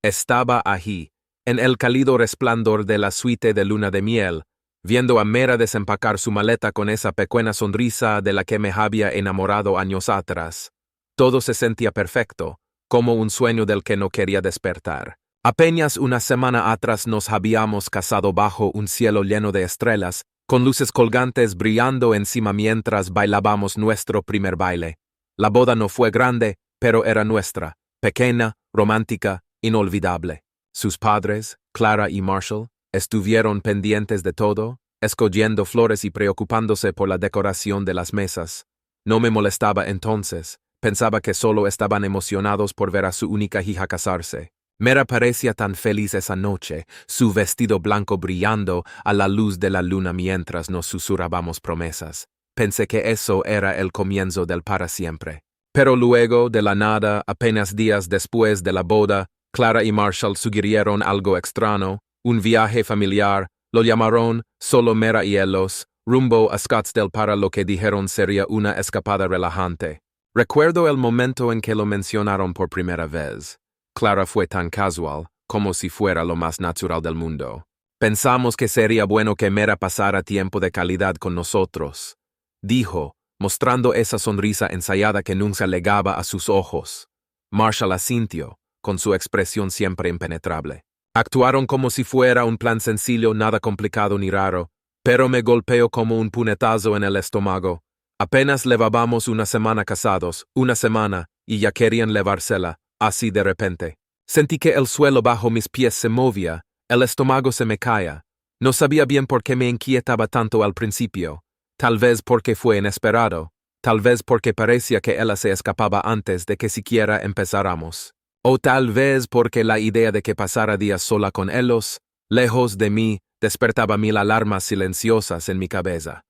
Estaba allí, en el cálido resplandor de la suite de luna de miel, viendo a Mera desempacar su maleta con esa pequeña sonrisa de la que me había enamorado años atrás. Todo se sentía perfecto, como un sueño del que no quería despertar. Apenas una semana atrás nos habíamos casado bajo un cielo lleno de estrellas, con luces colgantes brillando encima mientras bailábamos nuestro primer baile. La boda no fue grande, pero era nuestra, pequeña, romántica, inolvidable. Sus padres, Clara y Marshall, estuvieron pendientes de todo, escogiendo flores y preocupándose por la decoración de las mesas. No me molestaba entonces, pensaba que solo estaban emocionados por ver a su única hija casarse. Mera parecía tan feliz esa noche, su vestido blanco brillando a la luz de la luna mientras nos susurrábamos promesas. Pensé que eso era el comienzo del para siempre. Pero luego, de la nada, apenas días después de la boda, Clara y Marshall sugirieron algo extraño, un viaje familiar, lo llamaron solo Mera y ellos, rumbo a Scottsdale para lo que dijeron sería una escapada relajante. Recuerdo el momento en que lo mencionaron por primera vez. Clara fue tan casual, como si fuera lo más natural del mundo. Pensamos que sería bueno que Mera pasara tiempo de calidad con nosotros, dijo, mostrando esa sonrisa ensayada que nunca legaba a sus ojos. Marshall asintió, con su expresión siempre impenetrable. Actuaron como si fuera un plan sencillo, nada complicado ni raro, pero me golpeó como un puñetazo en el estómago. Apenas llevábamos una semana casados, una semana, y ya querían llevársela. Así de repente. Sentí que el suelo bajo mis pies se movía, el estómago se me caía. No sabía bien por qué me inquietaba tanto al principio. Tal vez porque fue inesperado. Tal vez porque parecía que ella se escapaba antes de que siquiera empezáramos. O tal vez porque la idea de que pasara días sola con ellos, lejos de mí, despertaba mil alarmas silenciosas en mi cabeza.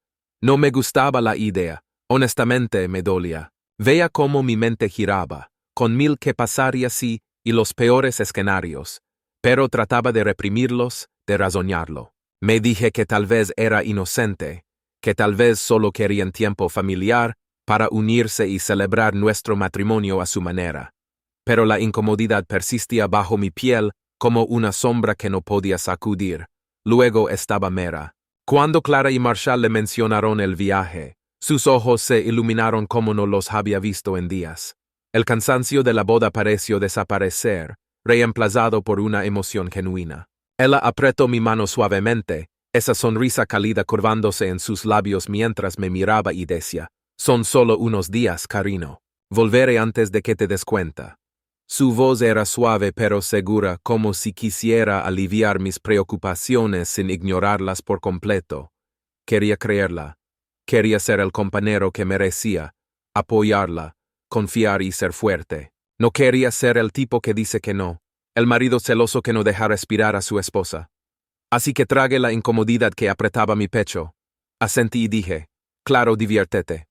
No me gustaba la idea. Honestamente me dolía. Veía cómo mi mente giraba, con mil que pasaría si y los peores escenarios, pero trataba de reprimirlos, de razonarlo. Me dije que tal vez era inocente, que tal vez solo querían tiempo familiar para unirse y celebrar nuestro matrimonio a su manera. Pero la incomodidad persistía bajo mi piel como una sombra que no podía sacudir. Luego estaba Mera. Cuando Clara y Marshall le mencionaron el viaje, sus ojos se iluminaron como no los había visto en días. El cansancio de la boda pareció desaparecer, reemplazado por una emoción genuina. Ella apretó mi mano suavemente, esa sonrisa cálida curvándose en sus labios mientras me miraba y decía, «Son solo unos días, cariño. Volveré antes de que te des cuenta». Su voz era suave pero segura, como si quisiera aliviar mis preocupaciones sin ignorarlas por completo. Quería creerla. Quería ser el compañero que merecía, apoyarla, confiar y ser fuerte. No quería ser el tipo que dice que no, el marido celoso que no deja respirar a su esposa. Así que tragué la incomodidad que apretaba mi pecho. Asentí y dije, «Claro, diviértete».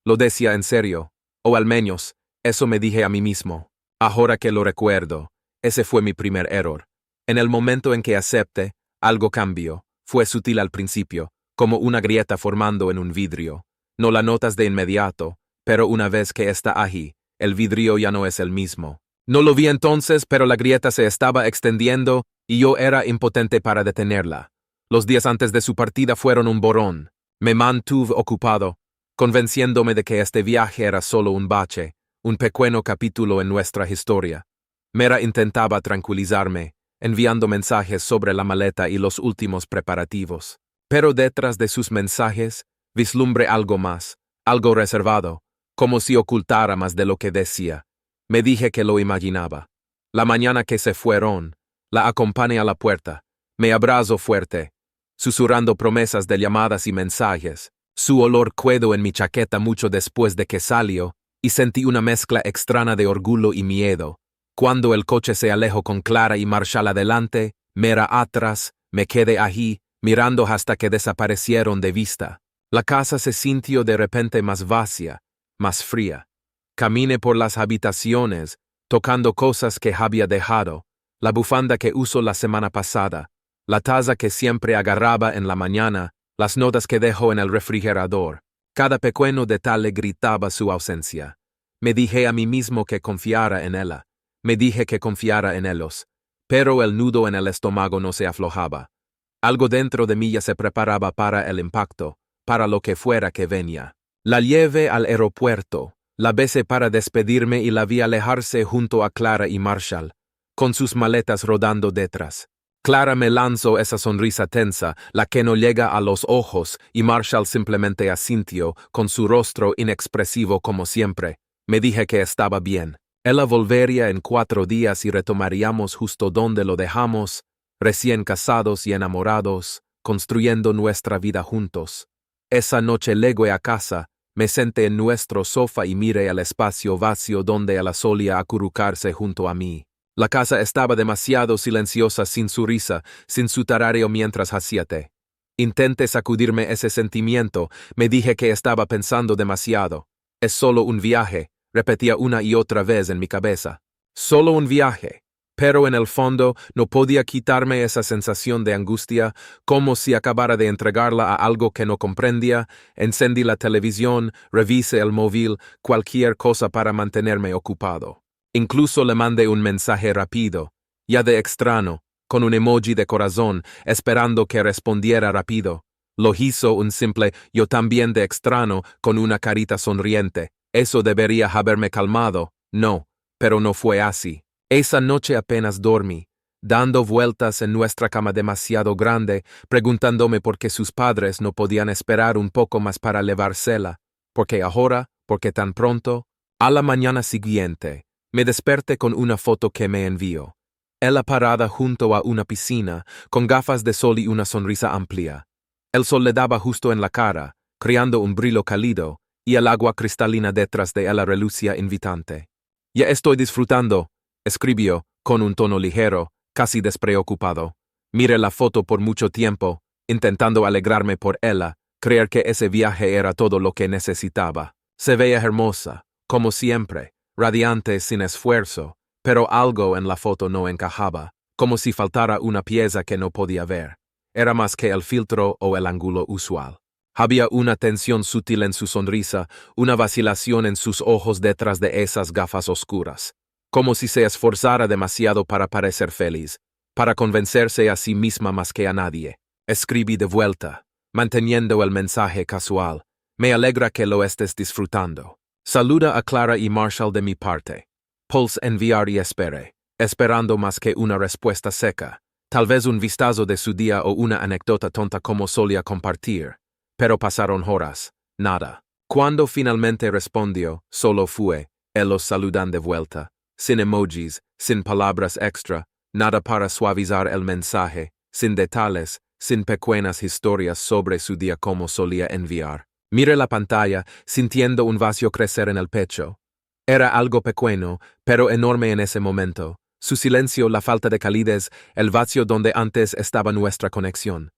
Lo decía en serio, o al menos, eso me dije a mí mismo. Ahora que lo recuerdo, ese fue mi primer error. En el momento en que acepté, algo cambió. Fue sutil al principio, como una grieta formando en un vidrio. No la notas de inmediato, pero una vez que está allí, el vidrio ya no es el mismo. No lo vi entonces, pero la grieta se estaba extendiendo y yo era impotente para detenerla. Los días antes de su partida fueron un borrón. Me mantuve ocupado, convenciéndome de que este viaje era solo un bache, un pequeño capítulo en nuestra historia. Mera intentaba tranquilizarme, enviando mensajes sobre la maleta y los últimos preparativos. Pero detrás de sus mensajes, vislumbré algo más, algo reservado, como si ocultara más de lo que decía. Me dije que lo imaginaba. La mañana que se fueron, la acompañé a la puerta, me abrazó fuerte, susurrando promesas de llamadas y mensajes. Su olor quedó en mi chaqueta mucho después de que salió, y sentí una mezcla extraña de orgullo y miedo. Cuando el coche se alejó con Clara y Marshall adelante, Mera atrás, me quedé allí, mirando hasta que desaparecieron de vista. La casa se sintió de repente más vacía, más fría. Caminé por las habitaciones, tocando cosas que había dejado, la bufanda que usó la semana pasada, la taza que siempre agarraba en la mañana, las notas que dejó en el refrigerador. Cada pequeño detalle gritaba su ausencia. Me dije a mí mismo que confiara en ella. Me dije que confiara en ellos. pero el nudo en el estómago no se aflojaba. Algo dentro de mí ya se preparaba para el impacto, para lo que fuera que venía. La llevé al aeropuerto, la besé para despedirme y la vi alejarse junto a Clara y Marshall, con sus maletas rodando detrás. Clara me lanzó esa sonrisa tensa, la que no llega a los ojos, y Marshall simplemente asintió, con su rostro inexpresivo como siempre. Me dije que estaba bien. Ella volvería en 4 días y retomaríamos justo donde lo dejamos, recién casados y enamorados, construyendo nuestra vida juntos. Esa noche llegué a casa, me senté en nuestro sofá y miré al espacio vacío donde ella solía acurrucarse junto a mí. La casa estaba demasiado silenciosa sin su risa, sin su tarareo mientras hacía té. Intenté sacudirme ese sentimiento, me dije que estaba pensando demasiado. Es solo un viaje, repetía una y otra vez en mi cabeza. Solo un viaje. Pero en el fondo no podía quitarme esa sensación de angustia, como si acabara de entregarla a algo que no comprendía. Encendí la televisión, revisé el móvil, cualquier cosa para mantenerme ocupado. Incluso le mandé un mensaje rápido, ya de extraño, con un emoji de corazón, esperando que respondiera rápido. Lo hizo un simple yo también de extraño, con una carita sonriente. Eso debería haberme calmado. No, pero no fue así. Esa noche apenas dormí, dando vueltas en nuestra cama demasiado grande, preguntándome por qué sus padres no podían esperar un poco más para llevársela. ¿Por qué ahora? ¿Por qué tan pronto? A la mañana siguiente, me desperté con una foto que me envió. Ella parada junto a una piscina, con gafas de sol y una sonrisa amplia. El sol le daba justo en la cara, creando un brillo cálido, y el agua cristalina detrás de ella relucía invitante. Ya estoy disfrutando, escribió, con un tono ligero, casi despreocupado. Miré la foto por mucho tiempo, intentando alegrarme por ella, creer que ese viaje era todo lo que necesitaba. Se veía hermosa, como siempre, radiante sin esfuerzo, pero algo en la foto no encajaba, como si faltara una pieza que no podía ver. Era más que el filtro o el ángulo usual. Había una tensión sutil en su sonrisa, una vacilación en sus ojos detrás de esas gafas oscuras, como si se esforzara demasiado para parecer feliz, para convencerse a sí misma más que a nadie. Escribí de vuelta, manteniendo el mensaje casual. Me alegra que lo estés disfrutando. Saluda a Clara y Marshall de mi parte. Pulse enviar y espere, esperando más que una respuesta seca, tal vez un vistazo de su día o una anécdota tonta como solía compartir. Pero pasaron horas, nada. Cuando finalmente respondió, solo fue, ellos saludan de vuelta, sin emojis, sin palabras extra, nada para suavizar el mensaje, sin detalles, sin pequeñas historias sobre su día como solía enviar. Miré la pantalla, sintiendo un vacío crecer en el pecho. Era algo pequeño, pero enorme en ese momento. Su silencio, la falta de calidez, el vacío donde antes estaba nuestra conexión.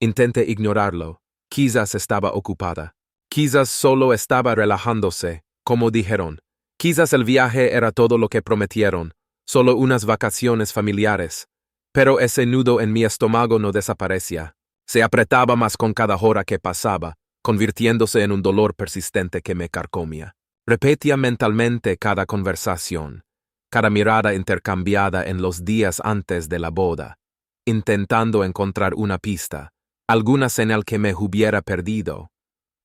Intenté ignorarlo. Quizás estaba ocupada. Quizás solo estaba relajándose, como dijeron. Quizás el viaje era todo lo que prometieron, solo unas vacaciones familiares. Pero ese nudo en mi estómago no desaparecía. Se apretaba más con cada hora que pasaba, convirtiéndose en un dolor persistente que me carcomía. Repetía mentalmente cada conversación, cada mirada intercambiada en los días antes de la boda, intentando encontrar una pista, alguna señal que me hubiera perdido.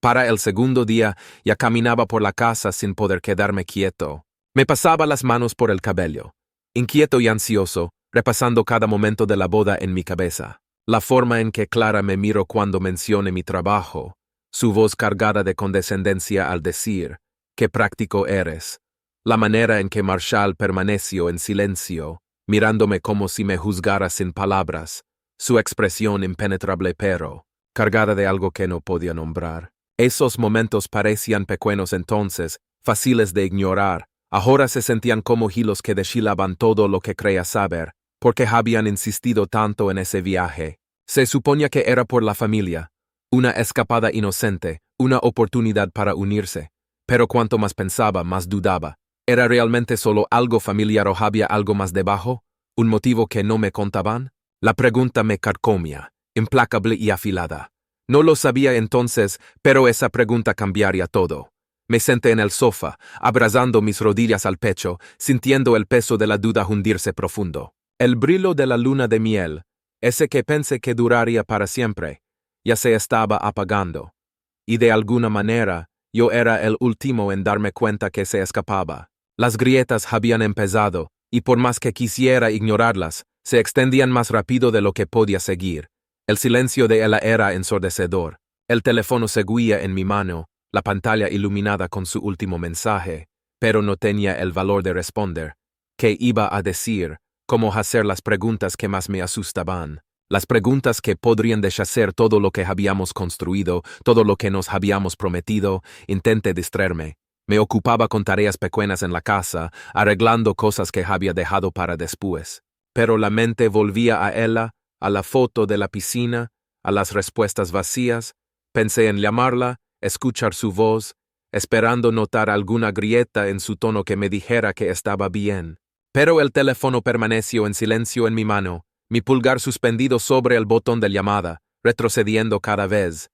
Para el segundo día ya caminaba por la casa sin poder quedarme quieto. Me pasaba las manos por el cabello, inquieto y ansioso, repasando cada momento de la boda en mi cabeza. La forma en que Clara me miró cuando mencione mi trabajo, su voz cargada de condescendencia al decir, «Qué práctico eres», la manera en que Marshall permaneció en silencio, mirándome como si me juzgara sin palabras, su expresión impenetrable pero, cargada de algo que no podía nombrar. Esos momentos parecían pequeños entonces, fáciles de ignorar. Ahora se sentían como hilos que deshilaban todo lo que creía saber, porque habían insistido tanto en ese viaje. Se suponía que era por la familia, una escapada inocente, una oportunidad para unirse. Pero cuanto más pensaba, más dudaba. ¿Era realmente solo algo familiar o había algo más debajo? ¿Un motivo que no me contaban? La pregunta me carcomía, implacable y afilada. No lo sabía entonces, pero esa pregunta cambiaría todo. Me senté en el sofá, abrazando mis rodillas al pecho, sintiendo el peso de la duda hundirse profundo. El brillo de la luna de miel, ese que pensé que duraría para siempre, ya se estaba apagando. Y de alguna manera, yo era el último en darme cuenta que se escapaba. Las grietas habían empezado, y por más que quisiera ignorarlas, se extendían más rápido de lo que podía seguir. El silencio de ella era ensordecedor. El teléfono seguía en mi mano, la pantalla iluminada con su último mensaje, pero no tenía el valor de responder. ¿Qué iba a decir? ¿Cómo hacer las preguntas que más me asustaban? Las preguntas que podrían deshacer todo lo que habíamos construido, todo lo que nos habíamos prometido. Intenté distraerme. Me ocupaba con tareas pequeñas en la casa, arreglando cosas que había dejado para después. Pero la mente volvía a ella, a la foto de la piscina, a las respuestas vacías. Pensé en llamarla, escuchar su voz, esperando notar alguna grieta en su tono que me dijera que estaba bien. Pero el teléfono permaneció en silencio en mi mano, mi pulgar suspendido sobre el botón de llamada, retrocediendo cada vez.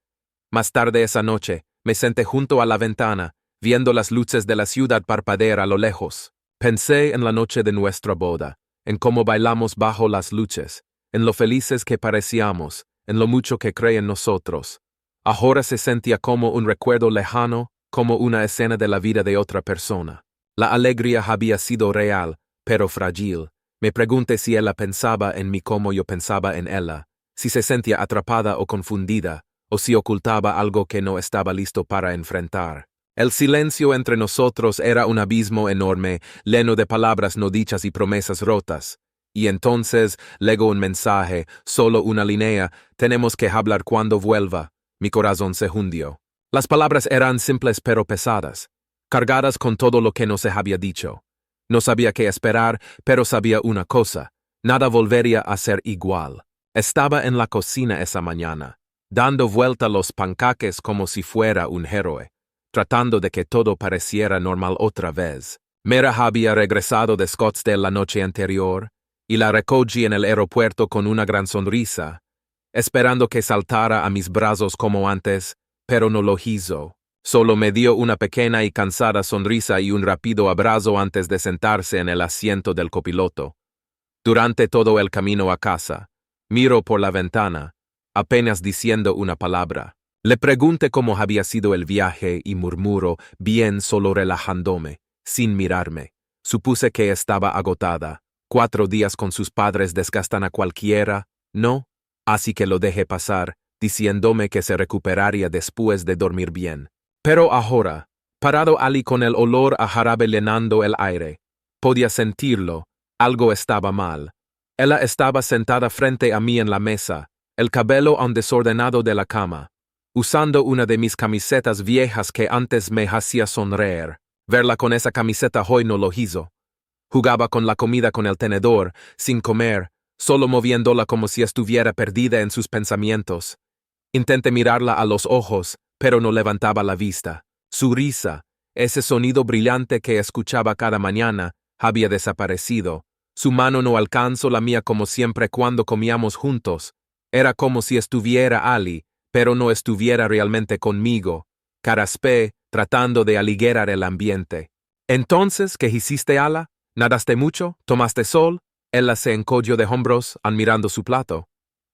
Más tarde esa noche, me senté junto a la ventana, viendo las luces de la ciudad parpadear a lo lejos. Pensé en la noche de nuestra boda, en cómo bailamos bajo las luces, en lo felices que parecíamos, en lo mucho que cree en nosotros. Ahora se sentía como un recuerdo lejano, como una escena de la vida de otra persona. La alegría había sido real, pero frágil. Me pregunté si ella pensaba en mí como yo pensaba en ella, si se sentía atrapada o confundida, o si ocultaba algo que no estaba listo para enfrentar. El silencio entre nosotros era un abismo enorme, lleno de palabras no dichas y promesas rotas. Y entonces legó un mensaje, solo una línea: tenemos que hablar cuando vuelva. Mi corazón se hundió. Las palabras eran simples pero pesadas, cargadas con todo lo que no se había dicho. No sabía qué esperar, pero sabía una cosa: nada volvería a ser igual. Estaba en la cocina esa mañana, dando vuelta los pancaques como si fuera un héroe, tratando de que todo pareciera normal otra vez. Mera había regresado de Scottsdale la noche anterior, y la recogí en el aeropuerto con una gran sonrisa, esperando que saltara a mis brazos como antes, pero no lo hizo. Solo me dio una pequeña y cansada sonrisa y un rápido abrazo antes de sentarse en el asiento del copiloto. Durante todo el camino a casa, miro por la ventana, apenas diciendo una palabra. Le pregunté cómo había sido el viaje y murmuró, bien, solo relajándome, sin mirarme. Supuse que estaba agotada. 4 días con sus padres desgastan a cualquiera, ¿no? Así que lo dejé pasar, diciéndome que se recuperaría después de dormir bien. Pero ahora, parado allí con el olor a jarabe llenando el aire, podía sentirlo, algo estaba mal. Ella estaba sentada frente a mí en la mesa, el cabello aún desordenado de la cama, usando una de mis camisetas viejas que antes me hacía sonreír. Verla con esa camiseta hoy no lo hizo. Jugaba con la comida con el tenedor, sin comer, solo moviéndola como si estuviera perdida en sus pensamientos. Intenté mirarla a los ojos, pero no levantaba la vista. Su risa, ese sonido brillante que escuchaba cada mañana, había desaparecido. Su mano no alcanzó la mía como siempre cuando comíamos juntos. Era como si estuviera allí, pero no estuviera realmente conmigo. Caraspé, tratando de aligerar el ambiente. Entonces, ¿qué hiciste, Ala? ¿Nadaste mucho? ¿Tomaste sol? Ella se encogió de hombros, admirando su plato.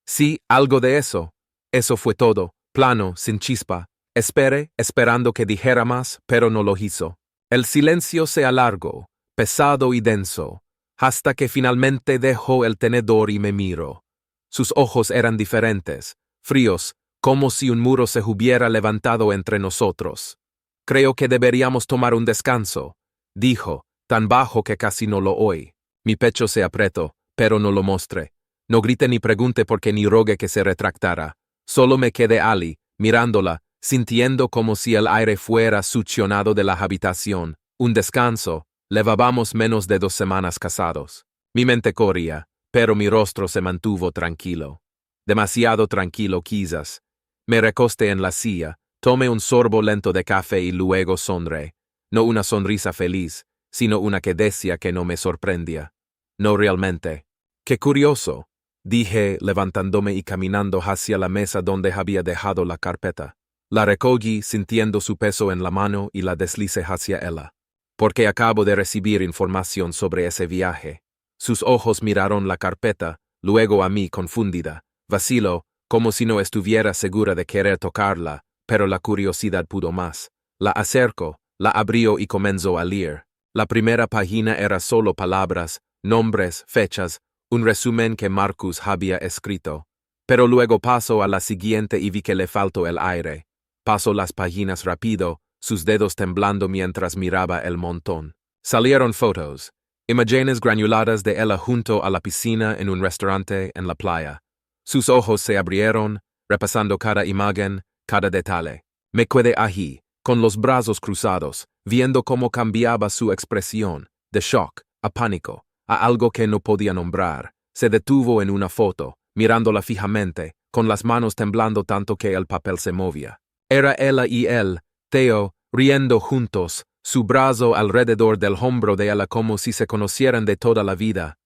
Sí, algo de eso. Eso fue todo, plano, sin chispa. Esperé, esperando que dijera más, pero no lo hizo. El silencio se alargó, pesado y denso, hasta que finalmente dejó el tenedor y me miró. Sus ojos eran diferentes, fríos, como si un muro se hubiera levantado entre nosotros. Creo que deberíamos tomar un descanso, dijo, tan bajo que casi no lo oí. Mi pecho se apretó, pero no lo mostré. No grité ni pregunté porque ni rogué que se retractara. Solo me quedé allí, mirándola, sintiendo como si el aire fuera succionado de la habitación. Un descanso. Llevábamos menos de 2 semanas casados. Mi mente corría, pero mi rostro se mantuvo tranquilo. Demasiado tranquilo, quizás. Me recosté en la silla, tomé un sorbo lento de café y luego sonreí. No una sonrisa feliz, sino una que decía que no me sorprendía. No realmente. ¡Qué curioso!, dije, levantándome y caminando hacia la mesa donde había dejado la carpeta. La recogí sintiendo su peso en la mano y la deslicé hacia ella. Porque acabo de recibir información sobre ese viaje. Sus ojos miraron la carpeta, luego a mí confundida. Vaciló, como si no estuviera segura de querer tocarla, pero la curiosidad pudo más. La acercó, la abrió y comenzó a leer. La primera página era solo palabras, nombres, fechas, un resumen que Marcus había escrito. Pero luego pasó a la siguiente y vi que le faltó el aire. Pasó las páginas rápido, sus dedos temblando mientras miraba el montón. Salieron fotos, imágenes granuladas de ella junto a la piscina en un restaurante en la playa. Sus ojos se abrieron, repasando cada imagen, cada detalle. Me quedé allí, con los brazos cruzados, viendo cómo cambiaba su expresión, de shock, a pánico, a algo que no podía nombrar. Se detuvo en una foto, mirándola fijamente, con las manos temblando tanto que el papel se movía. Era ella y él, Theo, riendo juntos, su brazo alrededor del hombro de ella como si se conocieran de toda la vida.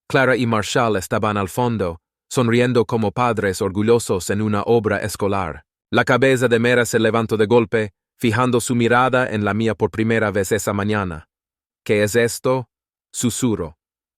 Clara y Marshall estaban al fondo, sonriendo como padres orgullosos en una obra escolar. La cabeza de Mera se levantó de golpe, fijando su mirada en la mía por primera vez esa mañana. ¿Qué es esto?, susurró.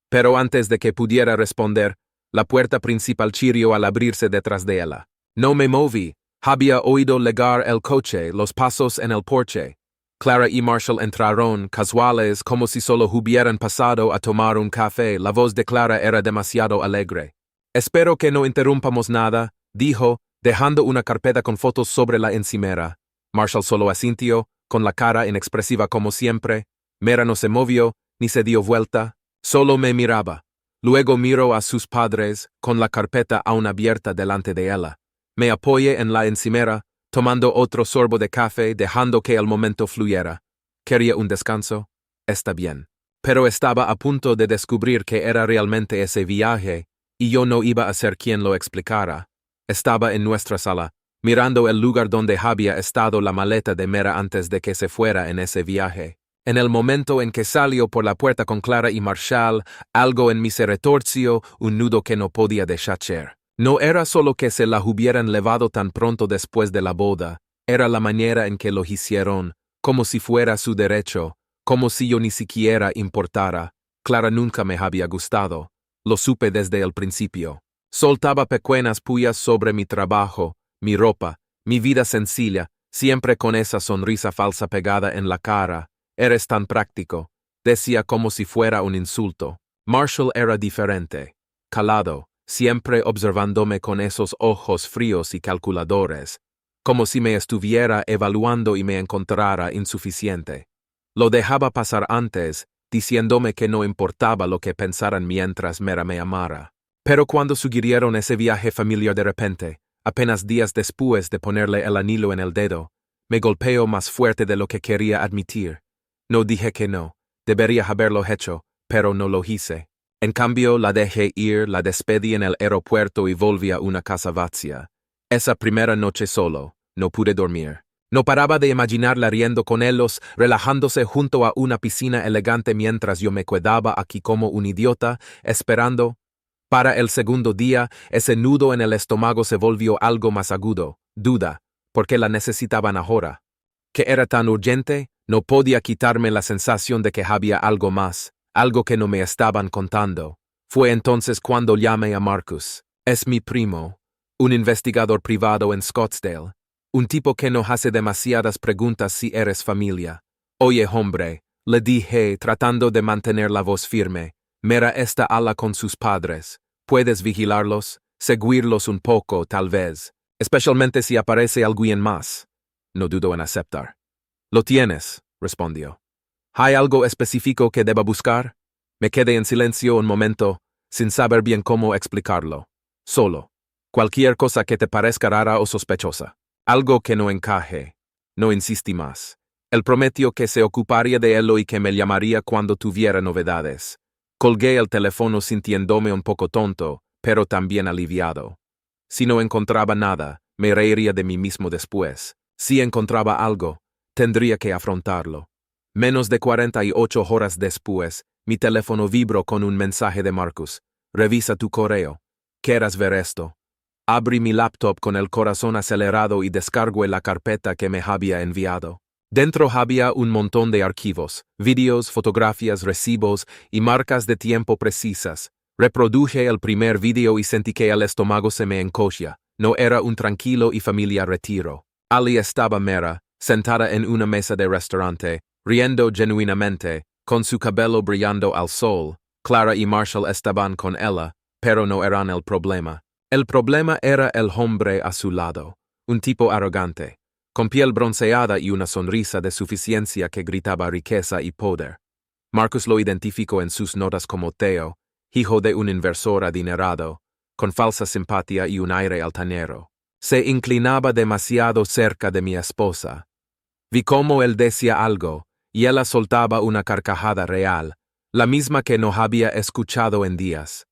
Pero antes de que pudiera responder, la puerta principal chirrió al abrirse detrás de ella. No me moví. Había oído llegar el coche, los pasos en el porche. Clara y Marshall entraron, casuales, como si solo hubieran pasado a tomar un café. La voz de Clara era demasiado alegre. Espero que no interrumpamos nada, dijo, dejando una carpeta con fotos sobre la encimera. Marshall solo asintió, con la cara inexpresiva como siempre. Mera no se movió, ni se dio vuelta, solo me miraba. Luego miró a sus padres, con la carpeta aún abierta delante de ella. Me apoyé en la encimera, tomando otro sorbo de café, dejando que el momento fluyera. ¿Quería un descanso? Está bien. Pero estaba a punto de descubrir que era realmente ese viaje, y yo no iba a ser quien lo explicara. Estaba en nuestra sala, mirando el lugar donde había estado la maleta de Mera antes de que se fuera en ese viaje. En el momento en que salió por la puerta con Clara y Marshall, algo en mí se retorció, un nudo que no podía deshacer. No era solo que se la hubieran levado tan pronto después de la boda, era la manera en que lo hicieron, como si fuera su derecho, como si yo ni siquiera importara. Clara nunca me había gustado, lo supe desde el principio. Soltaba pequeñas pullas sobre mi trabajo, mi ropa, mi vida sencilla, siempre con esa sonrisa falsa pegada en la cara. Eres tan práctico, decía como si fuera un insulto. Marshall era diferente, calado, siempre observándome con esos ojos fríos y calculadores, como si me estuviera evaluando y me encontrara insuficiente. Lo dejaba pasar antes, diciéndome que no importaba lo que pensaran mientras Mera me amara. Pero cuando sugirieron ese viaje familiar de repente, apenas días después de ponerle el anillo en el dedo, me golpeó más fuerte de lo que quería admitir. No dije que no, debería haberlo hecho, pero no lo hice. En cambio, la dejé ir, la despedí en el aeropuerto y volví a una casa vacía. Esa primera noche solo, no pude dormir. No paraba de imaginarla riendo con ellos, relajándose junto a una piscina elegante mientras yo me quedaba aquí como un idiota, esperando. Para el segundo día, ese nudo en el estómago se volvió algo más agudo, duda, porque la necesitaban ahora. ¿Que era tan urgente? No podía quitarme la sensación de que había algo más, algo que no me estaban contando. Fue entonces cuando llamé a Marcus. Es mi primo, un investigador privado en Scottsdale, un tipo que no hace demasiadas preguntas si eres familia. Oye, hombre, le dije, tratando de mantener la voz firme, Mera está ala con sus padres. Puedes vigilarlos, seguirlos un poco, tal vez, especialmente si aparece alguien más. No dudo en aceptar. Lo tienes, respondió. ¿Hay algo específico que deba buscar? Me quedé en silencio un momento, sin saber bien cómo explicarlo. Solo. Cualquier cosa que te parezca rara o sospechosa. Algo que no encaje. No insistí más. Él prometió que se ocuparía de ello y que me llamaría cuando tuviera novedades. Colgué el teléfono sintiéndome un poco tonto, pero también aliviado. Si no encontraba nada, me reiría de mí mismo después. Si encontraba algo, tendría que afrontarlo. Menos de 48 horas después, mi teléfono vibró con un mensaje de Marcus. Revisa tu correo. ¿Quieres ver esto? Abrí mi laptop con el corazón acelerado y descargué la carpeta que me había enviado. Dentro había un montón de archivos, vídeos, fotografías, recibos y marcas de tiempo precisas. Reproduje el primer vídeo y sentí que el estómago se me encogia. No era un tranquilo y familiar retiro. Ali estaba Mera, sentada en una mesa de restaurante, riendo genuinamente, con su cabello brillando al sol. Clara y Marshall estaban con ella, pero no eran el problema. El problema era el hombre a su lado, un tipo arrogante, con piel bronceada y una sonrisa de suficiencia que gritaba riqueza y poder. Marcus lo identificó en sus notas como Theo, hijo de un inversor adinerado, con falsa simpatía y un aire altanero. Se inclinaba demasiado cerca de mi esposa. Vi cómo él decía algo, y ella soltaba una carcajada real, la misma que no había escuchado en días.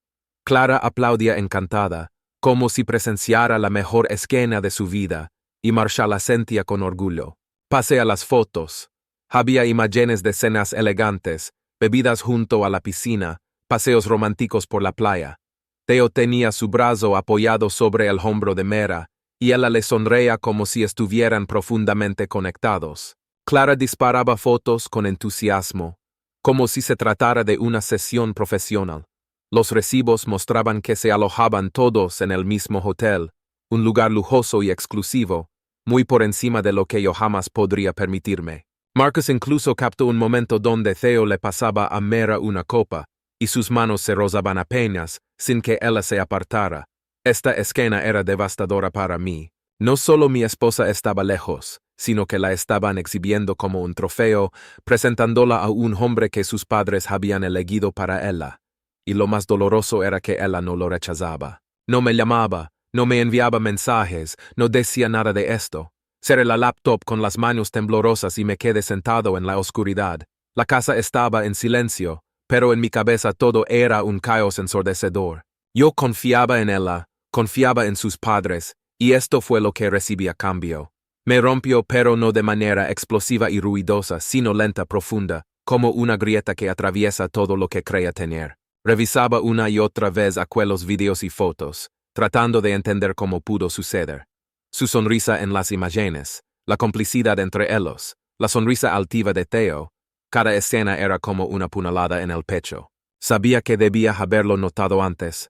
Clara aplaudía encantada, como si presenciara la mejor escena de su vida, y Marshall asentía con orgullo. Pasé a las fotos. Había imágenes de cenas elegantes, bebidas junto a la piscina, paseos románticos por la playa. Theo tenía su brazo apoyado sobre el hombro de Mera, y ella le sonreía como si estuvieran profundamente conectados. Clara disparaba fotos con entusiasmo, como si se tratara de una sesión profesional. Los recibos mostraban que se alojaban todos en el mismo hotel, un lugar lujoso y exclusivo, muy por encima de lo que yo jamás podría permitirme. Marcus incluso captó un momento donde Theo le pasaba a Mera una copa, y sus manos se rozaban apenas, sin que ella se apartara. Esta escena era devastadora para mí. No solo mi esposa estaba lejos, sino que la estaban exhibiendo como un trofeo, presentándola a un hombre que sus padres habían elegido para ella. Y lo más doloroso era que ella no lo rechazaba. No me llamaba, no me enviaba mensajes, no decía nada de esto. Cerré la laptop con las manos temblorosas y me quedé sentado en la oscuridad. La casa estaba en silencio, pero en mi cabeza todo era un caos ensordecedor. Yo confiaba en ella, confiaba en sus padres, y esto fue lo que recibí a cambio. Me rompió, pero no de manera explosiva y ruidosa, sino lenta, profunda, como una grieta que atraviesa todo lo que creía tener. Revisaba una y otra vez aquellos videos y fotos, tratando de entender cómo pudo suceder. Su sonrisa en las imágenes, la complicidad entre ellos, la sonrisa altiva de Theo, cada escena era como una puñalada en el pecho. Sabía que debía haberlo notado antes,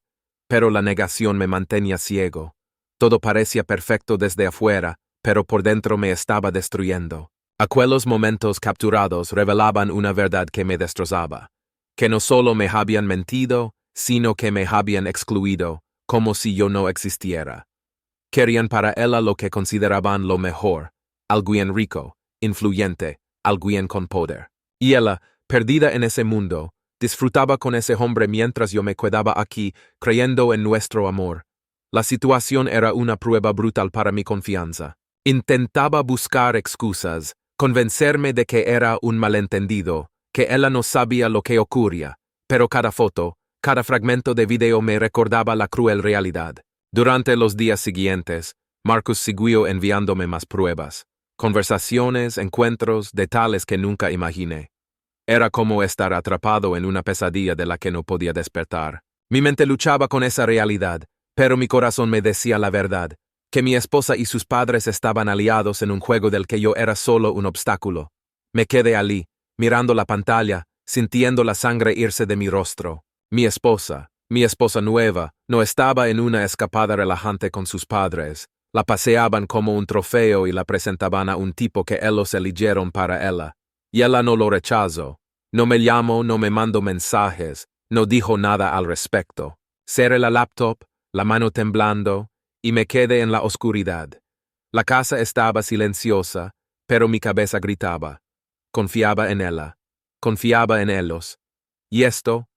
pero la negación me mantenía ciego. Todo parecía perfecto desde afuera, pero por dentro me estaba destruyendo. Aquellos momentos capturados revelaban una verdad que me destrozaba, que no solo me habían mentido, sino que me habían excluido, como si yo no existiera. Querían para ella lo que consideraban lo mejor, alguien rico, influyente, alguien con poder. Y ella, perdida en ese mundo, disfrutaba con ese hombre mientras yo me quedaba aquí, creyendo en nuestro amor. La situación era una prueba brutal para mi confianza. Intentaba buscar excusas, convencerme de que era un malentendido, que ella no sabía lo que ocurría, pero cada foto, cada fragmento de video me recordaba la cruel realidad. Durante los días siguientes, Marcus siguió enviándome más pruebas, conversaciones, encuentros, detalles que nunca imaginé. Era como estar atrapado en una pesadilla de la que no podía despertar. Mi mente luchaba con esa realidad, pero mi corazón me decía la verdad, que mi esposa y sus padres estaban aliados en un juego del que yo era solo un obstáculo. Me quedé allí, mirando la pantalla, sintiendo la sangre irse de mi rostro. Mi esposa nueva, no estaba en una escapada relajante con sus padres. La paseaban como un trofeo y la presentaban a un tipo que ellos eligieron para ella. Y ella no lo rechazó. No me llamó, no me mandó mensajes, no dijo nada al respecto. Cerré la laptop, la mano temblando, y me quedé en la oscuridad. La casa estaba silenciosa, pero mi cabeza gritaba. Confiaba en ella. Confiaba en ellos. Y esto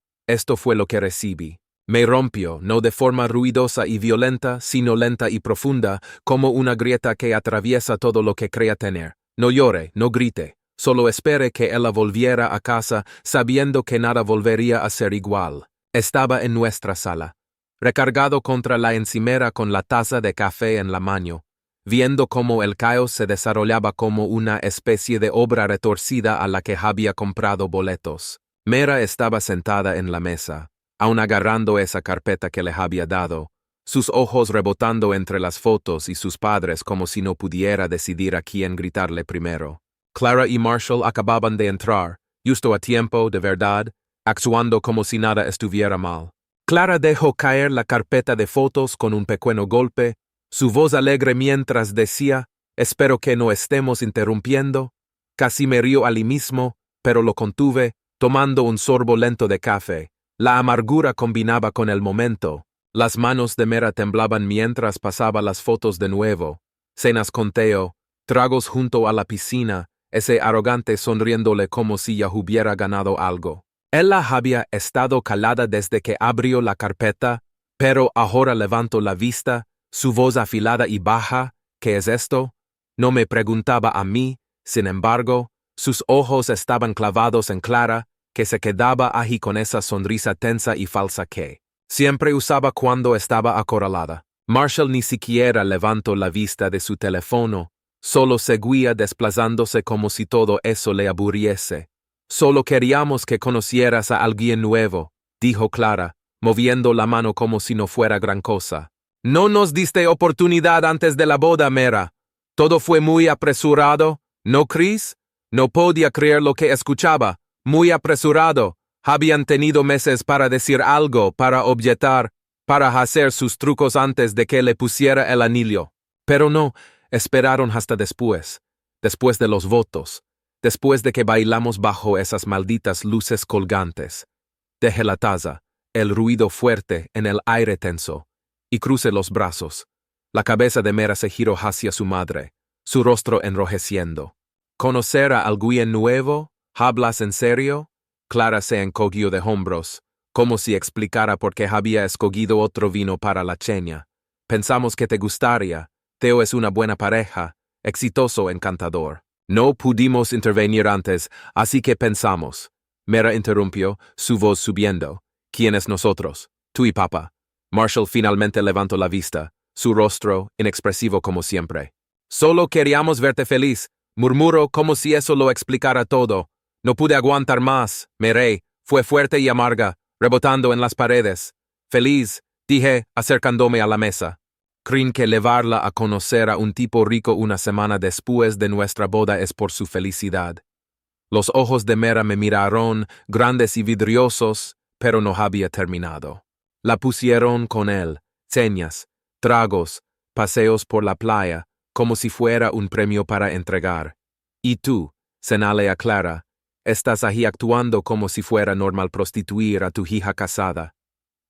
fue lo que recibí. Me rompió, no de forma ruidosa y violenta, sino lenta y profunda, como una grieta que atraviesa todo lo que crea tener. No llore, no grite, solo espere que ella volviera a casa, sabiendo que nada volvería a ser igual. Estaba en nuestra sala, recargado contra la encimera con la taza de café en la mano, viendo cómo el caos se desarrollaba como una especie de obra retorcida a la que había comprado boletos. Mera estaba sentada en la mesa, aún agarrando esa carpeta que le había dado, sus ojos rebotando entre las fotos y sus padres como si no pudiera decidir a quién gritarle primero. Clara y Marshall acababan de entrar, justo a tiempo, de verdad, actuando como si nada estuviera mal. Clara dejó caer la carpeta de fotos con un pequeño golpe, su voz alegre mientras decía, «Espero que no estemos interrumpiendo». Casi me río a mí mismo, pero lo contuve, tomando un sorbo lento de café. La amargura combinaba con el momento. Las manos de Mera temblaban mientras pasaba las fotos de nuevo. Cenas con Theo, tragos junto a la piscina, ese arrogante sonriéndole como si ya hubiera ganado algo. Ella había estado calada desde que abrió la carpeta, pero ahora levantó la vista, su voz afilada y baja. «¿Qué es esto?». No me preguntaba a mí, sin embargo, sus ojos estaban clavados en Clara, que se quedaba allí con esa sonrisa tensa y falsa que siempre usaba cuando estaba acorralada. Marshall ni siquiera levantó la vista de su teléfono, solo seguía desplazándose como si todo eso le aburriese. «Solo queríamos que conocieras a alguien nuevo», dijo Clara, moviendo la mano como si no fuera gran cosa. «No nos diste oportunidad antes de la boda, Mera. Todo fue muy apresurado, ¿no crees?». No podía creer lo que escuchaba. Muy apresurado. Habían tenido meses para decir algo, para objetar, para hacer sus trucos antes de que le pusiera el anillo. Pero no, esperaron hasta después de los votos, después de que bailamos bajo esas malditas luces colgantes. Dejé la taza, el ruido fuerte en el aire tenso, y crucé los brazos. La cabeza de Mera se giró hacia su madre, su rostro enrojeciendo. «¿Conocer a alguien nuevo? ¿Hablas en serio?». Clara se encogió de hombros, como si explicara por qué había escogido otro vino para la cena. «Pensamos que te gustaría. Theo es una buena pareja, exitoso, encantador». «No pudimos intervenir antes, así que pensamos». Mera interrumpió, su voz subiendo. «¿Quiénes nosotros?». «Tú y papá». Marshall finalmente levantó la vista, su rostro inexpresivo como siempre. «Solo queríamos verte feliz», murmuró como si eso lo explicara todo. «No pude aguantar más, me reí, fue fuerte y amarga, rebotando en las paredes». «Feliz», dije, acercándome a la mesa. «¿Creen que llevarla a conocer a un tipo rico una semana después de nuestra boda es por su felicidad?». Los ojos de Mera me miraron, grandes y vidriosos, pero no había terminado. La pusieron con él, señas, tragos, paseos por la playa, como si fuera un premio para entregar. «Y tú», señalé a Clara, «estás ahí actuando como si fuera normal prostituir a tu hija casada».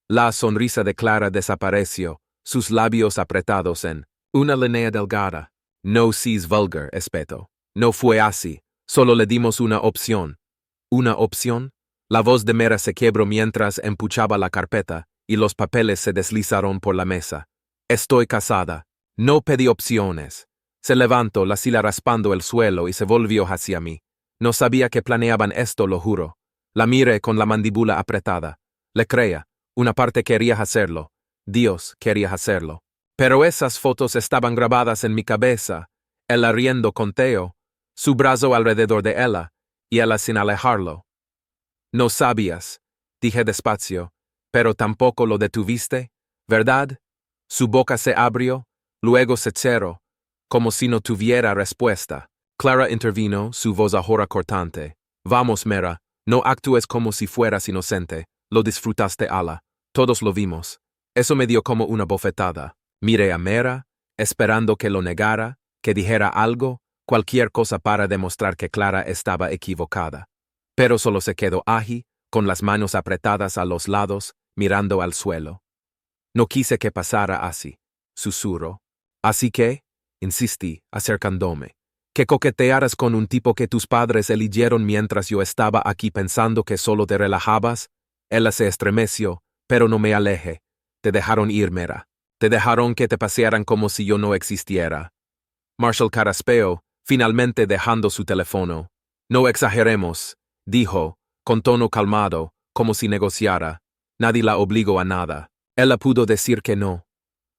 La sonrisa de Clara desapareció, sus labios apretados en una línea delgada. «No seas vulgar, espeto. No fue así, solo le dimos una opción». «¿Una opción?». La voz de Mera se quebró mientras empuchaba la carpeta, y los papeles se deslizaron por la mesa. «Estoy casada. No pedí opciones». Se levantó, la silla raspando el suelo, y se volvió hacia mí. No sabía que planeaban esto, lo juro. La miré con la mandíbula apretada. Le creía. Una parte quería hacerlo. Dios quería hacerlo. Pero esas fotos estaban grabadas en mi cabeza. Ella riendo con Theo, su brazo alrededor de ella, y ella sin alejarlo. «No sabías», dije despacio, «pero tampoco lo detuviste, ¿verdad?». Su boca se abrió, luego se cerró, como si no tuviera respuesta. Clara intervino, su voz ahora cortante. «Vamos, Mera, no actúes como si fueras inocente. Lo disfrutaste, Ala. Todos lo vimos». Eso me dio como una bofetada. Miré a Mera, esperando que lo negara, que dijera algo, cualquier cosa para demostrar que Clara estaba equivocada. Pero solo se quedó allí, con las manos apretadas a los lados, mirando al suelo. «No quise que pasara así», susurró. «Así que», insistí, acercándome, «que coquetearas con un tipo que tus padres eligieron mientras yo estaba aquí pensando que solo te relajabas». Ella se estremeció, pero no me alejé. «Te dejaron ir, Mera. Te dejaron que te pasearan como si yo no existiera». Marshall carraspeó, finalmente dejando su teléfono. «No exageremos», dijo, con tono calmado, como si negociara. «Nadie la obligó a nada». Ella pudo decir que no.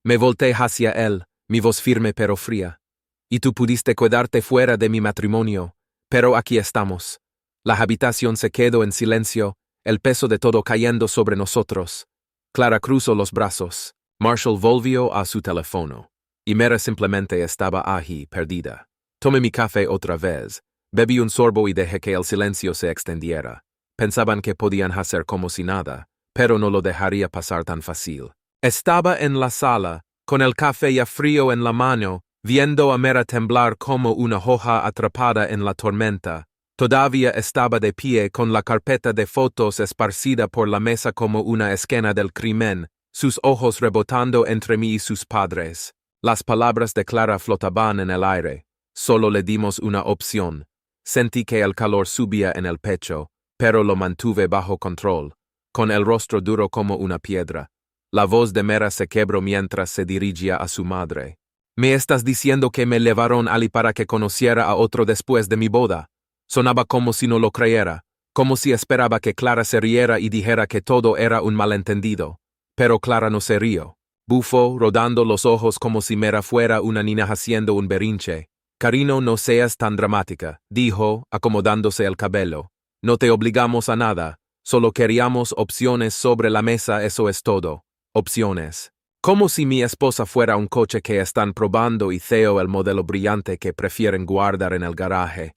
Me volteé hacia él, mi voz firme pero fría. «Y tú pudiste quedarte fuera de mi matrimonio, pero aquí estamos». La habitación se quedó en silencio, el peso de todo cayendo sobre nosotros. Clara cruzó los brazos. Marshall volvió a su teléfono. Y Mera simplemente estaba allí, perdida. Tomé mi café otra vez. Bebí un sorbo y dejé que el silencio se extendiera. Pensaban que podían hacer como si nada, pero no lo dejaría pasar tan fácil. Estaba en la sala, con el café ya frío en la mano, viendo a Mera temblar como una hoja atrapada en la tormenta. Todavía estaba de pie con la carpeta de fotos esparcida por la mesa como una escena del crimen, sus ojos rebotando entre mí y sus padres. Las palabras de Clara flotaban en el aire. Solo le dimos una opción. Sentí que el calor subía en el pecho, pero lo mantuve bajo control, con el rostro duro como una piedra. La voz de Mera se quebró mientras se dirigía a su madre. ¿Me estás diciendo que me llevaron Ali para que conociera a otro después de mi boda? Sonaba como si no lo creyera, como si esperaba que Clara se riera y dijera que todo era un malentendido. Pero Clara no se rió. Bufó, rodando los ojos como si Mera fuera una niña haciendo un berrinche. Carino, no seas tan dramática, dijo, acomodándose el cabello. No te obligamos a nada, solo queríamos opciones sobre la mesa, eso es todo. Opciones. Como si mi esposa fuera un coche que están probando y Theo el modelo brillante que prefieren guardar en el garaje.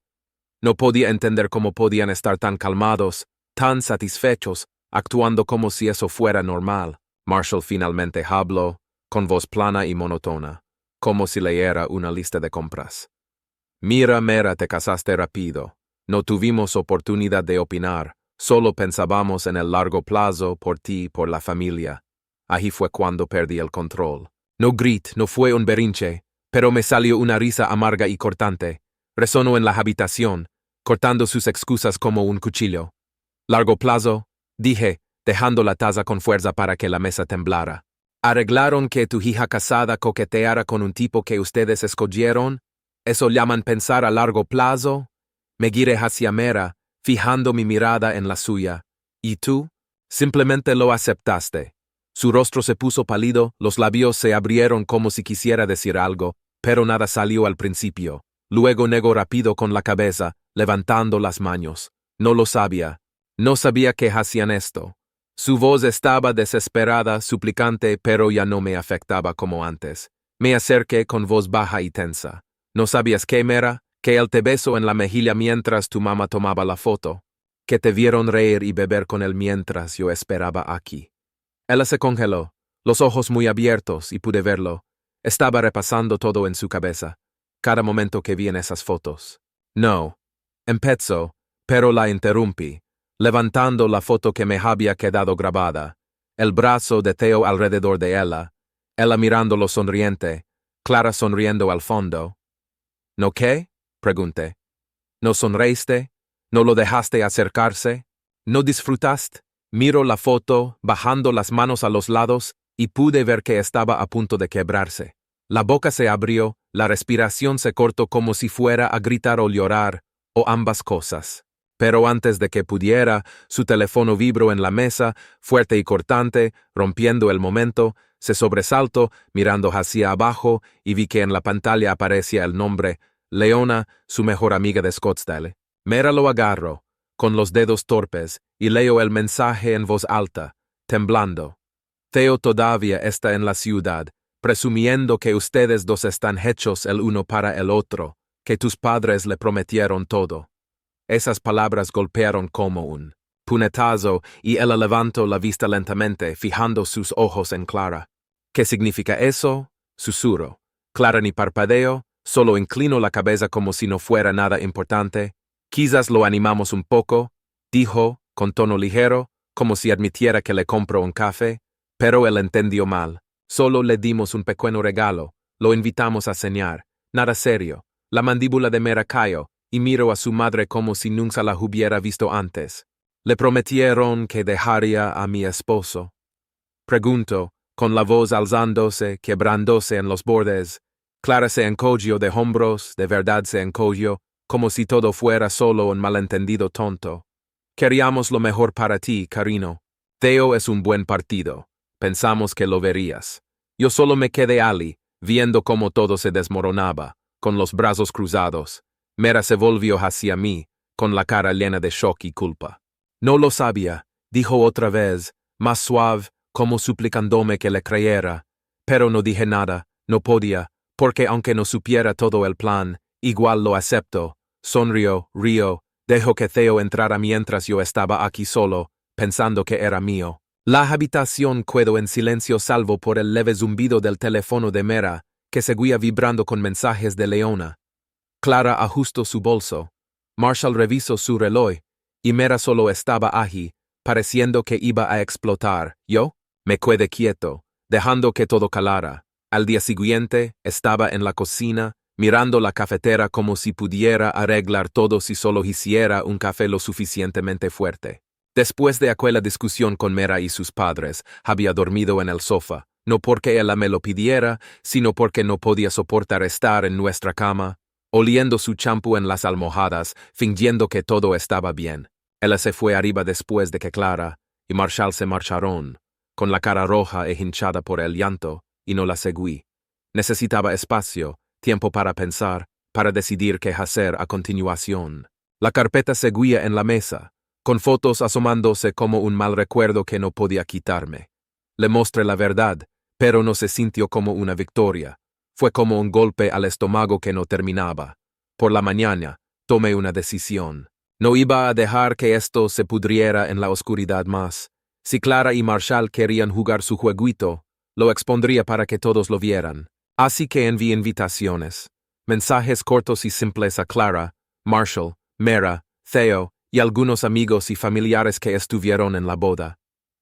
No podía entender cómo podían estar tan calmados, tan satisfechos, actuando como si eso fuera normal. Marshall finalmente habló, con voz plana y monótona, como si leyera una lista de compras. Mira, Mera, te casaste rápido. No tuvimos oportunidad de opinar, solo pensábamos en el largo plazo por ti y por la familia. Ahí fue cuando perdí el control. No grité, no fue un berrinche, pero me salió una risa amarga y cortante. Resonó en la habitación, cortando sus excusas como un cuchillo. Largo plazo, dije, dejando la taza con fuerza para que la mesa temblara. ¿Arreglaron que tu hija casada coqueteara con un tipo que ustedes escogieron? ¿Eso llaman pensar a largo plazo? Me giré hacia Mera, fijando mi mirada en la suya. ¿Y tú? Simplemente lo aceptaste. Su rostro se puso pálido, los labios se abrieron como si quisiera decir algo, pero nada salió al principio. Luego negó rápido con la cabeza, levantando las manos. No lo sabía. No sabía que hacían esto. Su voz estaba desesperada, suplicante, pero ya no me afectaba como antes. Me acerqué con voz baja y tensa. ¿No sabías qué, Mera? Que él te besó en la mejilla mientras tu mamá tomaba la foto. Que te vieron reír y beber con él mientras yo esperaba aquí. Ella se congeló, los ojos muy abiertos, y pude verlo. Estaba repasando todo en su cabeza, cada momento que vi en esas fotos. No. Empezó, pero la interrumpí, levantando la foto que me había quedado grabada, el brazo de Theo alrededor de ella mirándolo sonriente, Clara sonriendo al fondo. ¿No qué? Pregunté. ¿No sonreíste? ¿No lo dejaste acercarse? ¿No disfrutaste? Miro la foto, bajando las manos a los lados, y pude ver que estaba a punto de quebrarse. La boca se abrió, la respiración se cortó como si fuera a gritar o llorar, o ambas cosas. Pero antes de que pudiera, su teléfono vibró en la mesa, fuerte y cortante, rompiendo el momento. Se sobresaltó, mirando hacia abajo, y vi que en la pantalla aparecía el nombre, Leona, su mejor amiga de Scottsdale. Mera lo agarró, con los dedos torpes, y leo el mensaje en voz alta, temblando. Theo todavía está en la ciudad, presumiendo que ustedes dos están hechos el uno para el otro, que tus padres le prometieron todo. Esas palabras golpearon como un puñetazo, y ella levantó la vista lentamente, fijando sus ojos en Clara. ¿Qué significa eso? Susurro. Clara ni parpadeo, solo inclinó la cabeza como si no fuera nada importante. Quizás lo animamos un poco, dijo, con tono ligero, como si admitiera que le compró un café, pero él entendió mal. Solo le dimos un pequeño regalo, lo invitamos a cenar, nada serio. La mandíbula de Mera cayó, y miró a su madre como si nunca la hubiera visto antes. ¿Le prometieron que dejaría a mi esposo? Preguntó, con la voz alzándose, quebrándose en los bordes. Clara se encogió de hombros, de verdad se encogió, como si todo fuera solo un malentendido tonto. Queríamos lo mejor para ti, Carino. Theo es un buen partido. Pensamos que lo verías. Yo solo me quedé Ali, viendo cómo todo se desmoronaba, con los brazos cruzados. Mera se volvió hacia mí, con la cara llena de shock y culpa. No lo sabía, dijo otra vez, más suave, como suplicándome que le creyera. Pero no dije nada, no podía, porque aunque no supiera todo el plan, igual lo acepto. sonrió, rió, dejó que Theo entrara mientras yo estaba aquí solo, pensando que era mío. La habitación quedó en silencio salvo por el leve zumbido del teléfono de Mera, que seguía vibrando con mensajes de Leona. Clara ajustó su bolso. Marshall revisó su reloj, y Mera solo estaba allí, pareciendo que iba a explotar. Yo me quedé quieto, dejando que todo calara. Al día siguiente, estaba en la cocina, mirando la cafetera como si pudiera arreglar todo si solo hiciera un café lo suficientemente fuerte. Después de aquella discusión con Mera y sus padres, había dormido en el sofá, no porque ella me lo pidiera, sino porque no podía soportar estar en nuestra cama, oliendo su champú en las almohadas, fingiendo que todo estaba bien. Ella se fue arriba después de que Clara y Marshall se marcharon, con la cara roja e hinchada por el llanto, y no la seguí. Necesitaba espacio, tiempo para pensar, para decidir qué hacer a continuación. La carpeta seguía en la mesa, con fotos asomándose como un mal recuerdo que no podía quitarme. Le mostré la verdad, pero no se sintió como una victoria. Fue como un golpe al estómago que no terminaba. Por la mañana, tomé una decisión. No iba a dejar que esto se pudriera en la oscuridad más. Si Clara y Marshall querían jugar su jueguito, lo expondría para que todos lo vieran. Así que envié invitaciones, mensajes cortos y simples a Clara, Marshall, Mera, Theo y algunos amigos y familiares que estuvieron en la boda.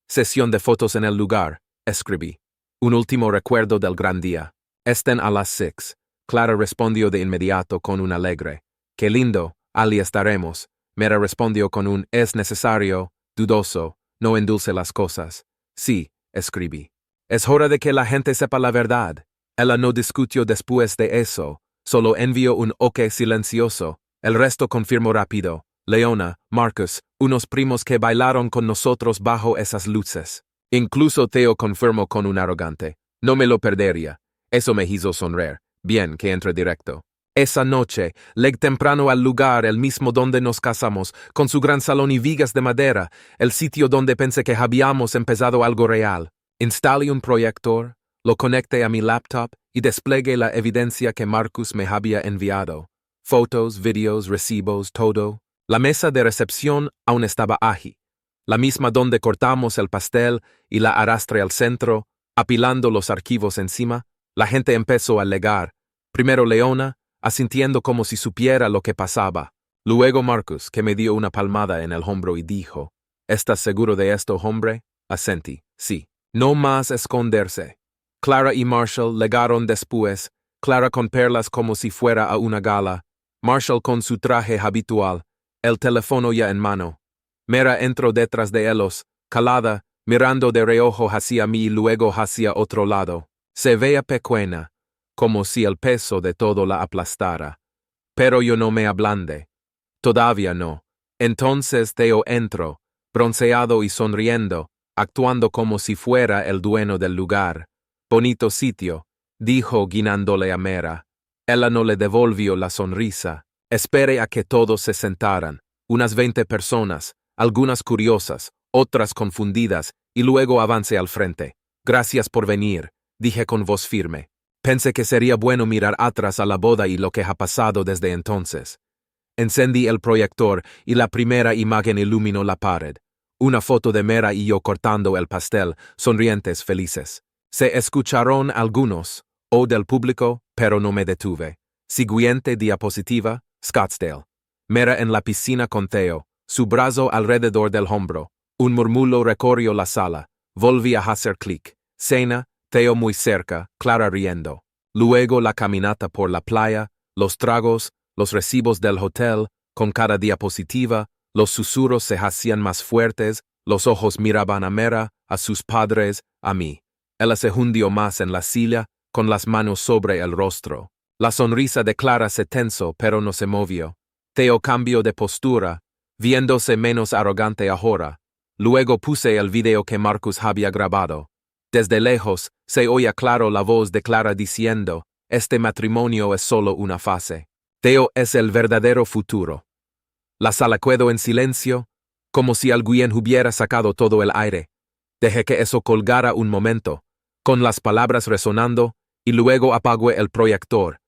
Sesión de fotos en el lugar, escribí. Un último recuerdo del gran día. Estén a las 6. Clara respondió de inmediato con un alegre. Qué lindo, allí estaremos. Mera respondió con un es necesario, dudoso, no endulce las cosas. Sí, escribí. Es hora de que la gente sepa la verdad. Ella no discutió después de eso, solo envió un ok silencioso. El resto confirmó rápido. Leona, Marcus, unos primos que bailaron con nosotros bajo esas luces. Incluso Theo confirmó con un arrogante. No me lo perdería. Eso me hizo sonreír. Bien que entre directo. Esa noche, llegué temprano al lugar, el mismo donde nos casamos, con su gran salón y vigas de madera, el sitio donde pensé que habíamos empezado algo real. Instalé un proyector, lo conecté a mi laptop y desplegué la evidencia que Marcus me había enviado. Fotos, videos, recibos, todo. La mesa de recepción aún estaba allí, la misma donde cortamos el pastel y la arrastré al centro, apilando los archivos encima. La gente empezó a alegar. Primero Leona, asintiendo como si supiera lo que pasaba. Luego Marcus, que me dio una palmada en el hombro y dijo, ¿estás seguro de esto, hombre? Asentí, sí. No más esconderse. Clara y Marshall legaron después, Clara con perlas como si fuera a una gala, Marshall con su traje habitual, el teléfono ya en mano. Mera entró detrás de ellos, calada, mirando de reojo hacia mí y luego hacia otro lado. Se veía pequeña, como si el peso de todo la aplastara. Pero yo no me ablandé. Todavía no. Entonces Theo entró, bronceado y sonriendo, actuando como si fuera el dueño del lugar. Bonito sitio, dijo guiñándole a Mera. Ella no le devolvió la sonrisa. Esperé a que todos se sentaran, unas 20 personas, algunas curiosas, otras confundidas, y luego avancé al frente. Gracias por venir, dije con voz firme. Pensé que sería bueno mirar atrás a la boda y lo que ha pasado desde entonces. Encendí el proyector y la primera imagen iluminó la pared. Una foto de Mera y yo cortando el pastel, sonrientes felices. Se escucharon algunos, del público, pero no me detuve. Siguiente diapositiva, Scottsdale. Mera en la piscina con Theo, su brazo alrededor del hombro. Un murmullo recorrió la sala. Volví a hacer clic. Cena, Theo muy cerca, Clara riendo. Luego la caminata por la playa, los tragos, los recibos del hotel, con cada diapositiva, los susurros se hacían más fuertes, los ojos miraban a Mera, a sus padres, a mí. Ella se hundió más en la silla, con las manos sobre el rostro. La sonrisa de Clara se tensó, pero no se movió. Theo cambió de postura, viéndose menos arrogante ahora. Luego puse el video que Marcus había grabado. Desde lejos, se oía claro la voz de Clara diciendo, este matrimonio es solo una fase. Theo es el verdadero futuro. La sala quedó en silencio, como si alguien hubiera sacado todo el aire. Dejé que eso colgara un momento, con las palabras resonando, y luego apagué el proyector.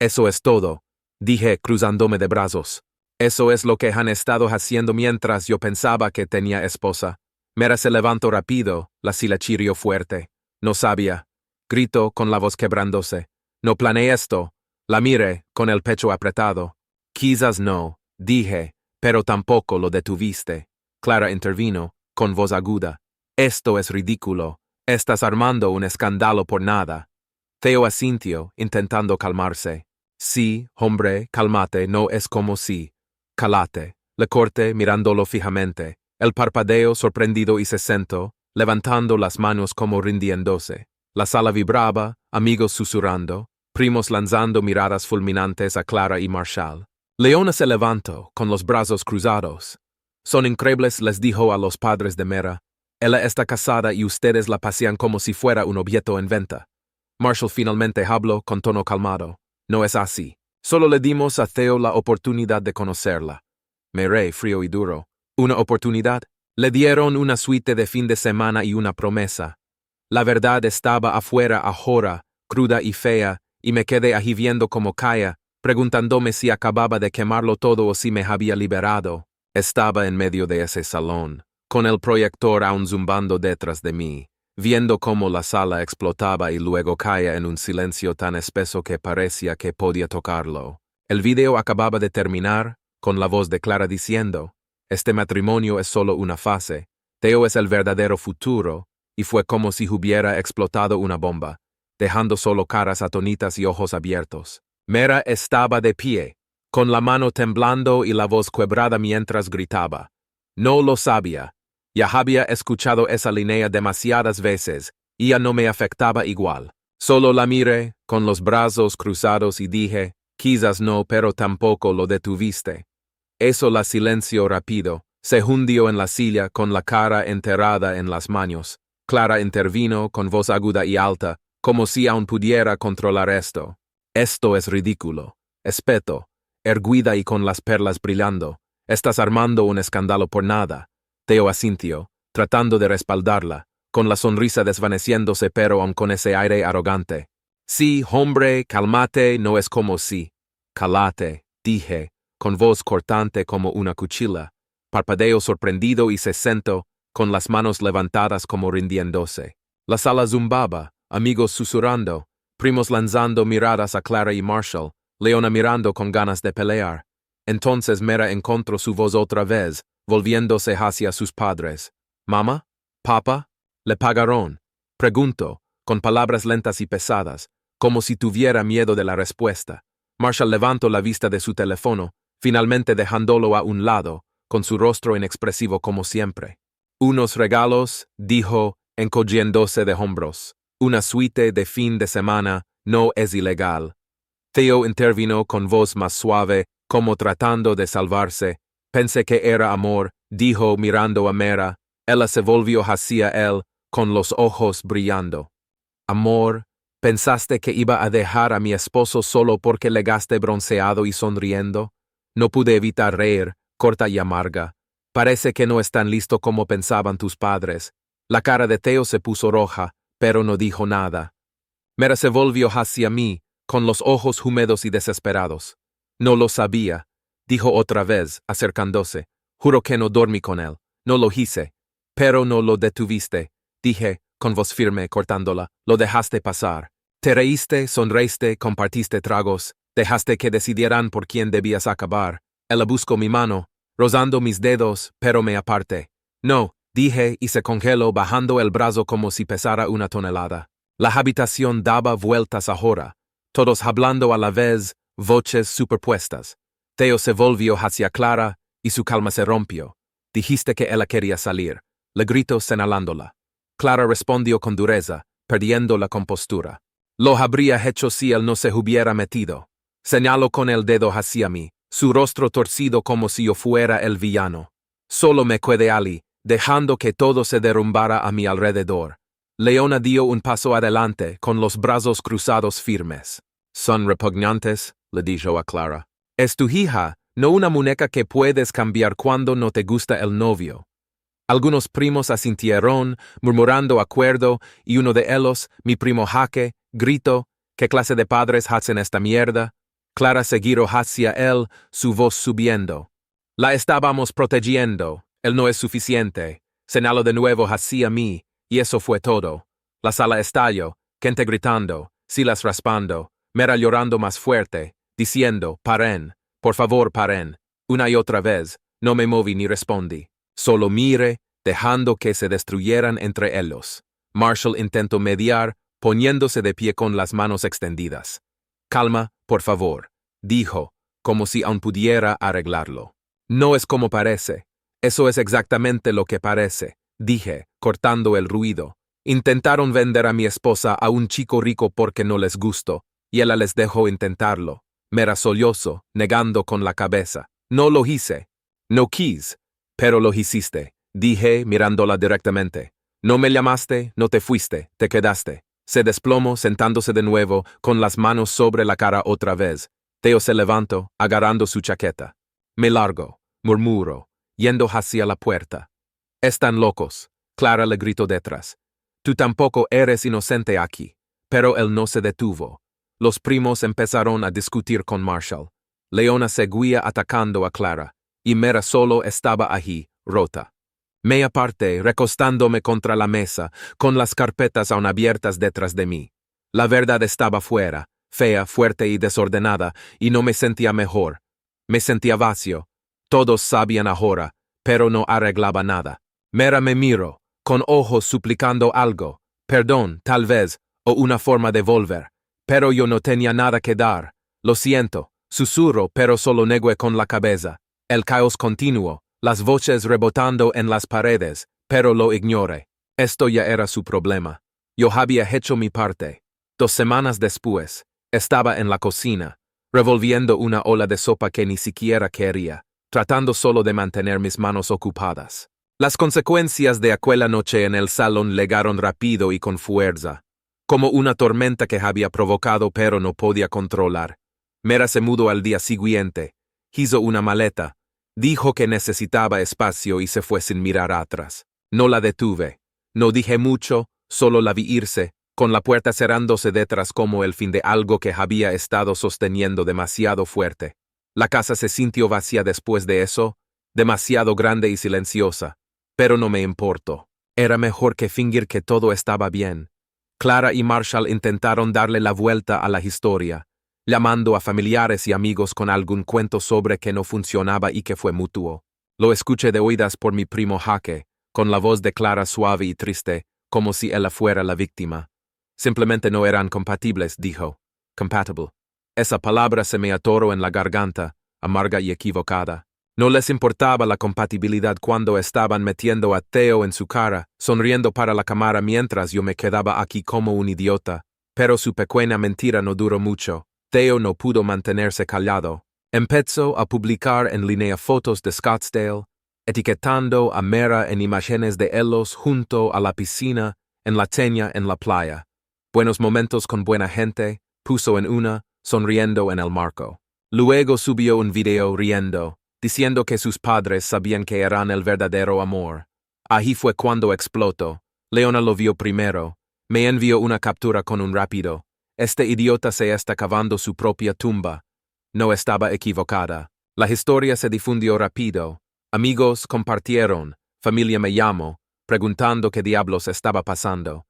Eso es todo, dije, cruzándome de brazos. Eso es lo que han estado haciendo mientras yo pensaba que tenía esposa. Mera se levantó rápido, la silla chirrió fuerte. No sabía. Gritó con la voz quebrándose. No planeé esto. La miré, con el pecho apretado. Quizás no, dije, pero tampoco lo detuviste. Clara intervino, con voz aguda. Esto es ridículo. Estás armando un escándalo por nada. Theo asintió, intentando calmarse. Sí, hombre, cálmate, no es como si. Calate. Le corté mirándolo fijamente. El parpadeo sorprendido y se sentó, levantando las manos como rindiéndose. La sala vibraba, amigos susurrando, primos lanzando miradas fulminantes a Clara y Marshall. Leona se levantó, con los brazos cruzados. Son increíbles, les dijo a los padres de Mera. Ella está casada y ustedes la pasean como si fuera un objeto en venta. Marshall finalmente habló con tono calmado. No es así. Solo le dimos a Theo la oportunidad de conocerla. Miré frío y duro. ¿Una oportunidad? Le dieron una suite de fin de semana y una promesa. La verdad estaba afuera ahora, cruda y fea, y me quedé allí viendo como caía, preguntándome si acababa de quemarlo todo o si me había liberado. Estaba en medio de ese salón, con el proyector aún zumbando detrás de mí, viendo cómo la sala explotaba y luego caía en un silencio tan espeso que parecía que podía tocarlo. El video acababa de terminar, con la voz de Clara diciendo, este matrimonio es solo una fase, Theo es el verdadero futuro, y fue como si hubiera explotado una bomba, dejando solo caras atónitas y ojos abiertos. Mera estaba de pie, con la mano temblando y la voz quebrada mientras gritaba. No lo sabía. Ya había escuchado esa línea demasiadas veces, y ya no me afectaba igual. Solo la miré, con los brazos cruzados y dije, quizás no, pero tampoco lo detuviste. Eso la silenció rápido, se hundió en la silla con la cara enterrada en las manos. Clara intervino con voz aguda y alta, como si aún pudiera controlar esto. Esto es ridículo. Espeto, erguida y con las perlas brillando. Estás armando un escándalo por nada. Theo asintió, tratando de respaldarla, con la sonrisa desvaneciéndose pero aún con ese aire arrogante. Sí, hombre, cálmate, no es como si. Calate, dije, con voz cortante como una cuchilla. Parpadeo sorprendido y se sentó, con las manos levantadas como rindiéndose. La sala zumbaba, amigos susurrando, primos lanzando miradas a Clara y Marshall, Leona mirando con ganas de pelear. Entonces Mera encontró su voz otra vez, volviéndose hacia sus padres. ¿Mamá? ¿Papa? ¿Le pagaron? Preguntó, con palabras lentas y pesadas, como si tuviera miedo de la respuesta. Marshall levantó la vista de su teléfono, finalmente dejándolo a un lado, con su rostro inexpresivo como siempre. Unos regalos, dijo, encogiéndose de hombros. Una suite de fin de semana no es ilegal. Theo intervino con voz más suave, como tratando de salvarse. Pensé que era amor, dijo mirando a Mera. Ella se volvió hacia él, con los ojos brillando. Amor, ¿pensaste que iba a dejar a mi esposo solo porque le gasté bronceado y sonriendo? No pude evitar reír, corta y amarga. Parece que no es tan listo como pensaban tus padres. La cara de Theo se puso roja, pero no dijo nada. Mera se volvió hacia mí, con los ojos húmedos y desesperados. No lo sabía, dijo otra vez, acercándose. Juro que no dormí con él. No lo hice. Pero no lo detuviste, dije, con voz firme, cortándola. Lo dejaste pasar. Te reíste, sonreíste, compartiste tragos. Dejaste que decidieran por quién debías acabar. Él buscó mi mano, rozando mis dedos, pero me aparté. No, dije, y se congeló bajando el brazo como si pesara una tonelada. La habitación daba vueltas ahora, todos hablando a la vez, voces superpuestas. Theo se volvió hacia Clara, y su calma se rompió. Dijiste que ella quería salir. Le gritó señalándola. Clara respondió con dureza, perdiendo la compostura. Lo habría hecho si él no se hubiera metido. Señaló con el dedo hacia mí, su rostro torcido como si yo fuera el villano. Solo me quedé allí, dejando que todo se derrumbara a mi alrededor. Leona dio un paso adelante, con los brazos cruzados firmes. Son repugnantes, le dijo a Clara. Es tu hija, no una muñeca que puedes cambiar cuando no te gusta el novio. Algunos primos asintieron, murmurando acuerdo, y uno de ellos, mi primo Jaque, gritó, ¿qué clase de padres hacen esta mierda? Clara se giró hacia él, su voz subiendo. La estábamos protegiendo. Él no es suficiente. Señaló de nuevo hacia mí, y eso fue todo. La sala estalló, gente gritando, Silas raspando, Mera llorando más fuerte, diciendo, paren, por favor paren. Una y otra vez, no me moví ni respondí. Solo miré, dejando que se destruyeran entre ellos. Marshall intentó mediar, poniéndose de pie con las manos extendidas. Calma, por favor, dijo, como si aún pudiera arreglarlo. No es como parece. Eso es exactamente lo que parece, dije, cortando el ruido. Intentaron vender a mi esposa a un chico rico porque no les gustó, y ella les dejó intentarlo. Mera sollozo, negando con la cabeza. No lo hice. No quis. Pero lo hiciste, dije mirándola directamente. No me llamaste, no te fuiste, te quedaste. Se desplomó sentándose de nuevo, con las manos sobre la cara otra vez. Theo se levantó, agarrando su chaqueta. Me largo, murmuró, yendo hacia la puerta. Están locos, Clara le gritó detrás. Tú tampoco eres inocente aquí. Pero él no se detuvo. Los primos empezaron a discutir con Marshall. Leona seguía atacando a Clara, y Mera solo estaba allí, rota. Me aparté, recostándome contra la mesa, con las carpetas aún abiertas detrás de mí. La verdad estaba fuera, fea, fuerte y desordenada, y no me sentía mejor. Me sentía vacío. Todos sabían ahora, pero no arreglaba nada. Mera me miró, con ojos suplicando algo, perdón, tal vez, o una forma de volver. Pero yo no tenía nada que dar. Lo siento, susurro, pero solo negué con la cabeza. El caos continuó, las voces rebotando en las paredes, pero lo ignoré. Esto ya era su problema. Yo había hecho mi parte. 2 semanas después, estaba en la cocina, revolviendo una ola de sopa que ni siquiera quería, tratando solo de mantener mis manos ocupadas. Las consecuencias de aquella noche en el salón llegaron rápido y con fuerza, como una tormenta que había provocado pero no podía controlar. Mera se mudó al día siguiente, hizo una maleta, dijo que necesitaba espacio y se fue sin mirar atrás. No la detuve. No dije mucho, solo la vi irse, con la puerta cerrándose detrás como el fin de algo que había estado sosteniendo demasiado fuerte. La casa se sintió vacía después de eso, demasiado grande y silenciosa, pero no me importó. Era mejor que fingir que todo estaba bien. Clara y Marshall intentaron darle la vuelta a la historia, llamando a familiares y amigos con algún cuento sobre que no funcionaba y que fue mutuo. Lo escuché de oídas por mi primo Jaque, con la voz de Clara suave y triste, como si ella fuera la víctima. Simplemente no eran compatibles, dijo. Compatible. Esa palabra se me atoró en la garganta, amarga y equivocada. No les importaba la compatibilidad cuando estaban metiendo a Theo en su cara, sonriendo para la cámara mientras yo me quedaba aquí como un idiota. Pero su pequeña mentira no duró mucho. Theo no pudo mantenerse callado. Empezó a publicar en línea fotos de Scottsdale, etiquetando a Mera en imágenes de ellos junto a la piscina, en la teña en la playa. Buenos momentos con buena gente, puso en una, sonriendo en el marco. Luego subió un video riendo, diciendo que sus padres sabían que eran el verdadero amor. Ahí fue cuando explotó. Leona lo vio primero. Me envió una captura con un rápido. Este idiota se está cavando su propia tumba. No estaba equivocada. La historia se difundió rápido. Amigos compartieron, familia me llamó, preguntando qué diablos estaba pasando.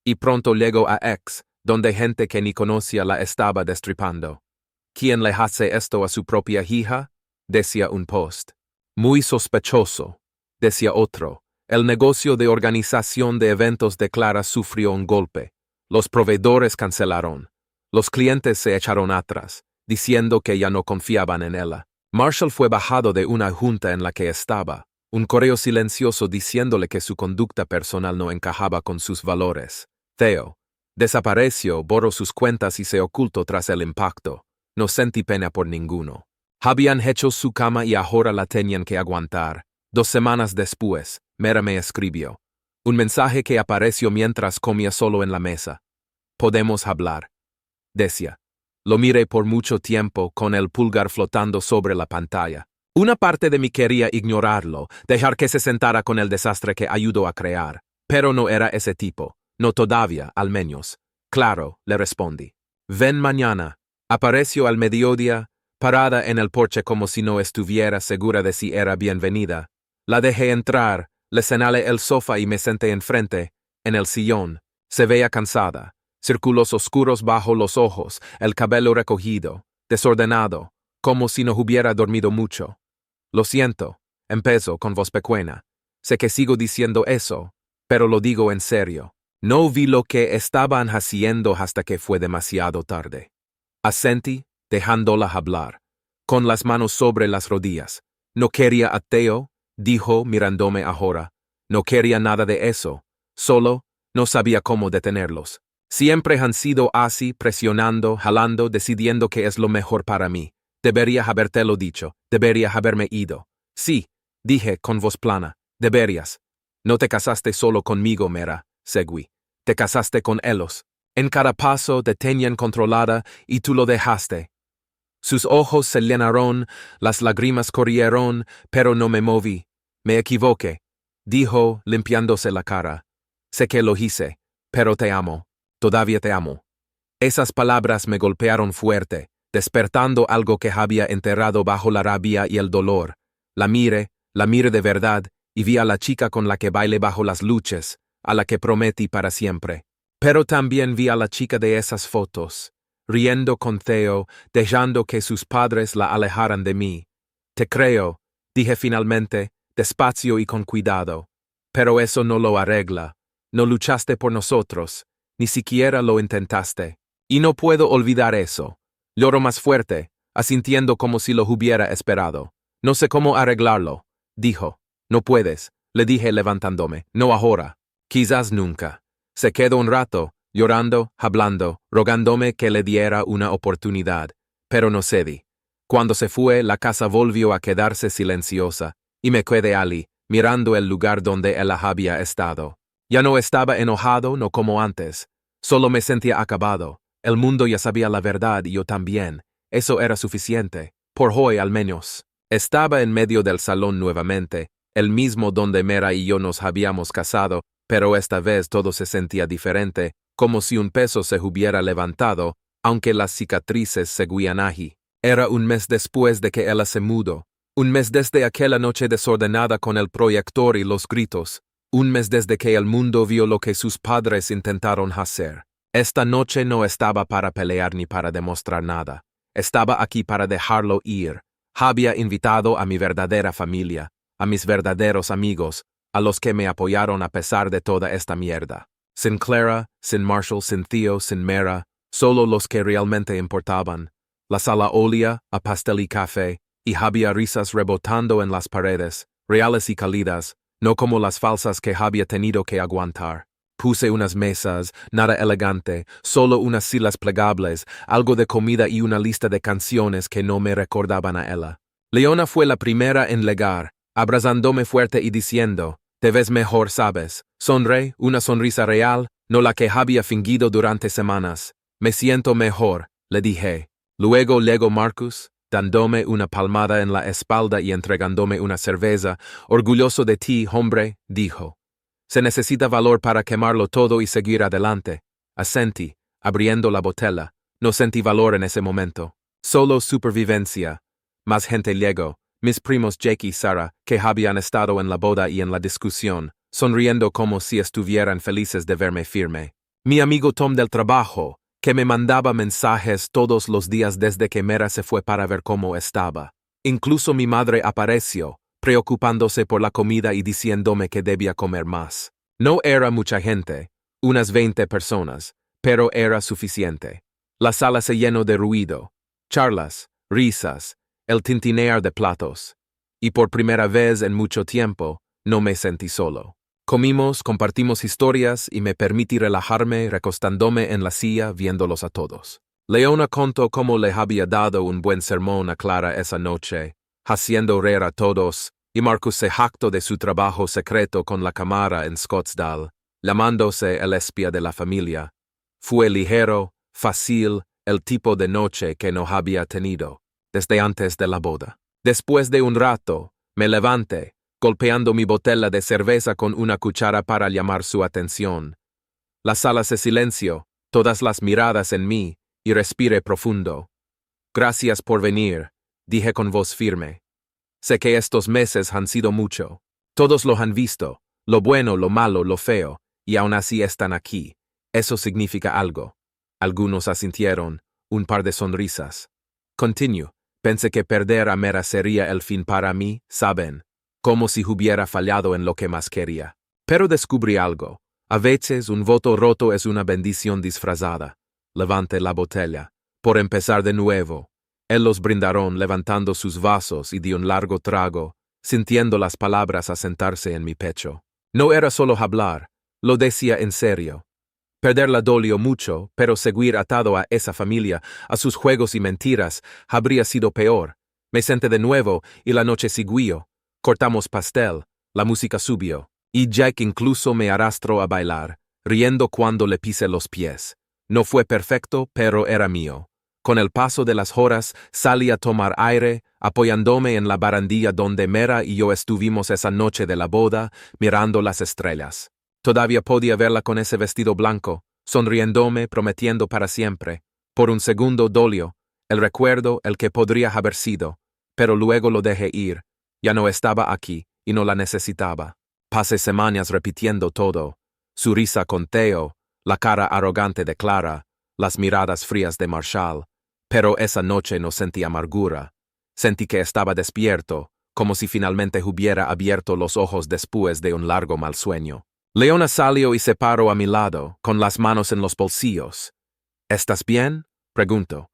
Y pronto llegó a X, donde gente que ni conocía la estaba destripando. ¿Quién le hace esto a su propia hija?, decía un post. Muy sospechoso, decía otro. El negocio de organización de eventos de Clara sufrió un golpe. Los proveedores cancelaron. Los clientes se echaron atrás, diciendo que ya no confiaban en ella. Marshall fue bajado de una junta en la que estaba. Un correo silencioso diciéndole que su conducta personal no encajaba con sus valores. Theo desapareció, borró sus cuentas y se ocultó tras el impacto. No sentí pena por ninguno. Habían hecho su cama y ahora la tenían que aguantar. 2 semanas después, Mera me escribió. Un mensaje que apareció mientras comía solo en la mesa. Podemos hablar, decía. Lo miré por mucho tiempo con el pulgar flotando sobre la pantalla. Una parte de mí quería ignorarlo, dejar que se sentara con el desastre que ayudó a crear. Pero no era ese tipo. No todavía, al menos. Claro, le respondí. Ven mañana. Apareció al mediodía, parada en el porche como si no estuviera segura de si era bienvenida. La dejé entrar, le señalé el sofá y me senté enfrente, en el sillón. Se veía cansada, círculos oscuros bajo los ojos, el cabello recogido, desordenado, como si no hubiera dormido mucho. Lo siento, empezó con voz pequeña. Sé que sigo diciendo eso, pero lo digo en serio. No vi lo que estaban haciendo hasta que fue demasiado tarde. Asentí, dejándola hablar, con las manos sobre las rodillas. No quería a Theo, dijo mirándome ahora. No quería nada de eso, solo no sabía cómo detenerlos. Siempre han sido así, presionando, jalando, decidiendo qué es lo mejor para mí. Debería habértelo dicho, debería haberme ido. Sí, dije con voz plana, deberías. No te casaste solo conmigo, Mera, seguí. Te casaste con ellos. En cada paso te tenían controlada y tú lo dejaste. Sus ojos se llenaron, las lágrimas corrieron, pero no me moví. Me equivoqué, dijo, limpiándose la cara. Sé que lo hice, pero te amo. Todavía te amo. Esas palabras me golpearon fuerte, despertando algo que había enterrado bajo la rabia y el dolor. La miré de verdad, y vi a la chica con la que bailé bajo las luces, a la que prometí para siempre. Pero también vi a la chica de esas fotos, riendo con Theo, dejando que sus padres la alejaran de mí. Te creo, dije finalmente, despacio y con cuidado. Pero eso no lo arregla. No luchaste por nosotros, ni siquiera lo intentaste. Y no puedo olvidar eso. Lloró más fuerte, asintiendo como si lo hubiera esperado. No sé cómo arreglarlo, dijo. No puedes, le dije levantándome. No ahora. Quizás nunca. Se quedó un rato, llorando, hablando, rogándome que le diera una oportunidad, pero no cedí. Cuando se fue, la casa volvió a quedarse silenciosa, y me quedé allí, mirando el lugar donde él había estado. Ya no estaba enojado, no como antes. Solo me sentía acabado. El mundo ya sabía la verdad y yo también. Eso era suficiente, por hoy al menos. Estaba en medio del salón nuevamente, el mismo donde Mera y yo nos habíamos casado, pero esta vez todo se sentía diferente, como si un peso se hubiera levantado, aunque las cicatrices seguían allí. Era un mes después de que ella se mudó, un mes desde aquella noche desordenada con el proyector y los gritos, un mes desde que el mundo vio lo que sus padres intentaron hacer. Esta noche no estaba para pelear ni para demostrar nada. Estaba aquí para dejarlo ir. Había invitado a mi verdadera familia, a mis verdaderos amigos, a los que me apoyaron a pesar de toda esta mierda. Sin Clara, sin Marshall, sin Theo, sin Mera, solo los que realmente importaban. La sala olía a pastel y café, y había risas rebotando en las paredes, reales y cálidas, no como las falsas que había tenido que aguantar. Puse unas mesas, nada elegante, solo unas sillas plegables, algo de comida y una lista de canciones que no me recordaban a ella. Leona fue la primera en llegar, abrazándome fuerte y diciendo, «Te ves mejor, ¿sabes?» Sonreí, una sonrisa real, no la que había fingido durante semanas. «Me siento mejor», le dije. Luego llegó Marcus, dándome una palmada en la espalda y entregándome una cerveza. «Orgulloso de ti, hombre», dijo. «Se necesita valor para quemarlo todo y seguir adelante». Asentí, abriendo la botella. No sentí valor en ese momento. Solo supervivencia. Más gente llegó. Mis primos Jake y Sarah, que habían estado en la boda y en la discusión, sonriendo como si estuvieran felices de verme firme. Mi amigo Tom del trabajo, que me mandaba mensajes todos los días desde que Mera se fue para ver cómo estaba. Incluso mi madre apareció, preocupándose por la comida y diciéndome que debía comer más. No era mucha gente, unas 20 personas, pero era suficiente. La sala se llenó de ruido, charlas, risas, el tintinear de platos. Y por primera vez en mucho tiempo, no me sentí solo. Comimos, compartimos historias y me permití relajarme recostándome en la silla viéndolos a todos. Leona contó cómo le había dado un buen sermón a Clara esa noche, haciendo reír a todos, y Marcus se jactó de su trabajo secreto con la cámara en Scottsdale, llamándose el espía de la familia. Fue ligero, fácil, el tipo de noche que no había tenido desde antes de la boda. Después de un rato, me levanté, golpeando mi botella de cerveza con una cuchara para llamar su atención. La sala se silenció, todas las miradas en mí, y respiré profundo. Gracias por venir, dije con voz firme. Sé que estos meses han sido mucho. Todos lo han visto, lo bueno, lo malo, lo feo, y aún así están aquí. Eso significa algo. Algunos asintieron, un par de sonrisas. Continuo. Pensé que perder a Mera sería el fin para mí, ¿saben? Como si hubiera fallado en lo que más quería. Pero descubrí algo. A veces un voto roto es una bendición disfrazada. Levante la botella. Por empezar de nuevo. Él los brindaron levantando sus vasos y di un largo trago, sintiendo las palabras asentarse en mi pecho. No era solo hablar, lo decía en serio. Perderla dolió mucho, pero seguir atado a esa familia, a sus juegos y mentiras, habría sido peor. Me senté de nuevo y la noche siguió. Cortamos pastel, la música subió, y Jack incluso me arrastró a bailar, riendo cuando le pisé los pies. No fue perfecto, pero era mío. Con el paso de las horas salí a tomar aire, apoyándome en la barandilla donde Mera y yo estuvimos esa noche de la boda, mirando las estrellas. Todavía podía verla con ese vestido blanco, sonriéndome, prometiendo para siempre. Por un segundo dolió, el recuerdo, el que podría haber sido, pero luego lo dejé ir. Ya no estaba aquí, y no la necesitaba. Pasé semanas repitiendo todo. Su risa con Theo, la cara arrogante de Clara, las miradas frías de Marshall. Pero esa noche no sentí amargura. Sentí que estaba despierto, como si finalmente hubiera abierto los ojos después de un largo mal sueño. Leona salió y se paró a mi lado, con las manos en los bolsillos. ¿Estás bien?, preguntó.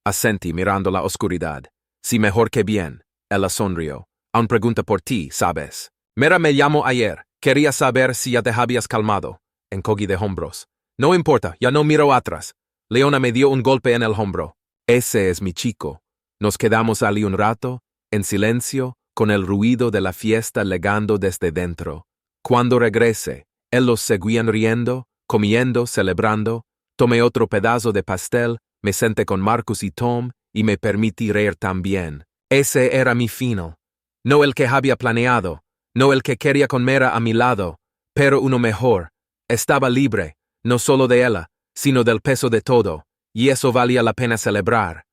Asentí mirando la oscuridad. Sí, mejor que bien. Ella sonrió. Aún pregunta por ti, ¿sabes? Mera me llamó ayer. Quería saber si ya te habías calmado. Encogí de hombros. No importa, ya no miro atrás. Leona me dio un golpe en el hombro. Ese es mi chico. Nos quedamos allí un rato, en silencio, con el ruido de la fiesta llegando desde dentro. Cuando regrese, él los seguían riendo, comiendo, celebrando. Tomé otro pedazo de pastel, me senté con Marcus y Tom y me permití reír también. Ese era mi final. No el que había planeado, no el que quería con Mera a mi lado, pero uno mejor. Estaba libre, no solo de ella, sino del peso de todo, y eso valía la pena celebrar.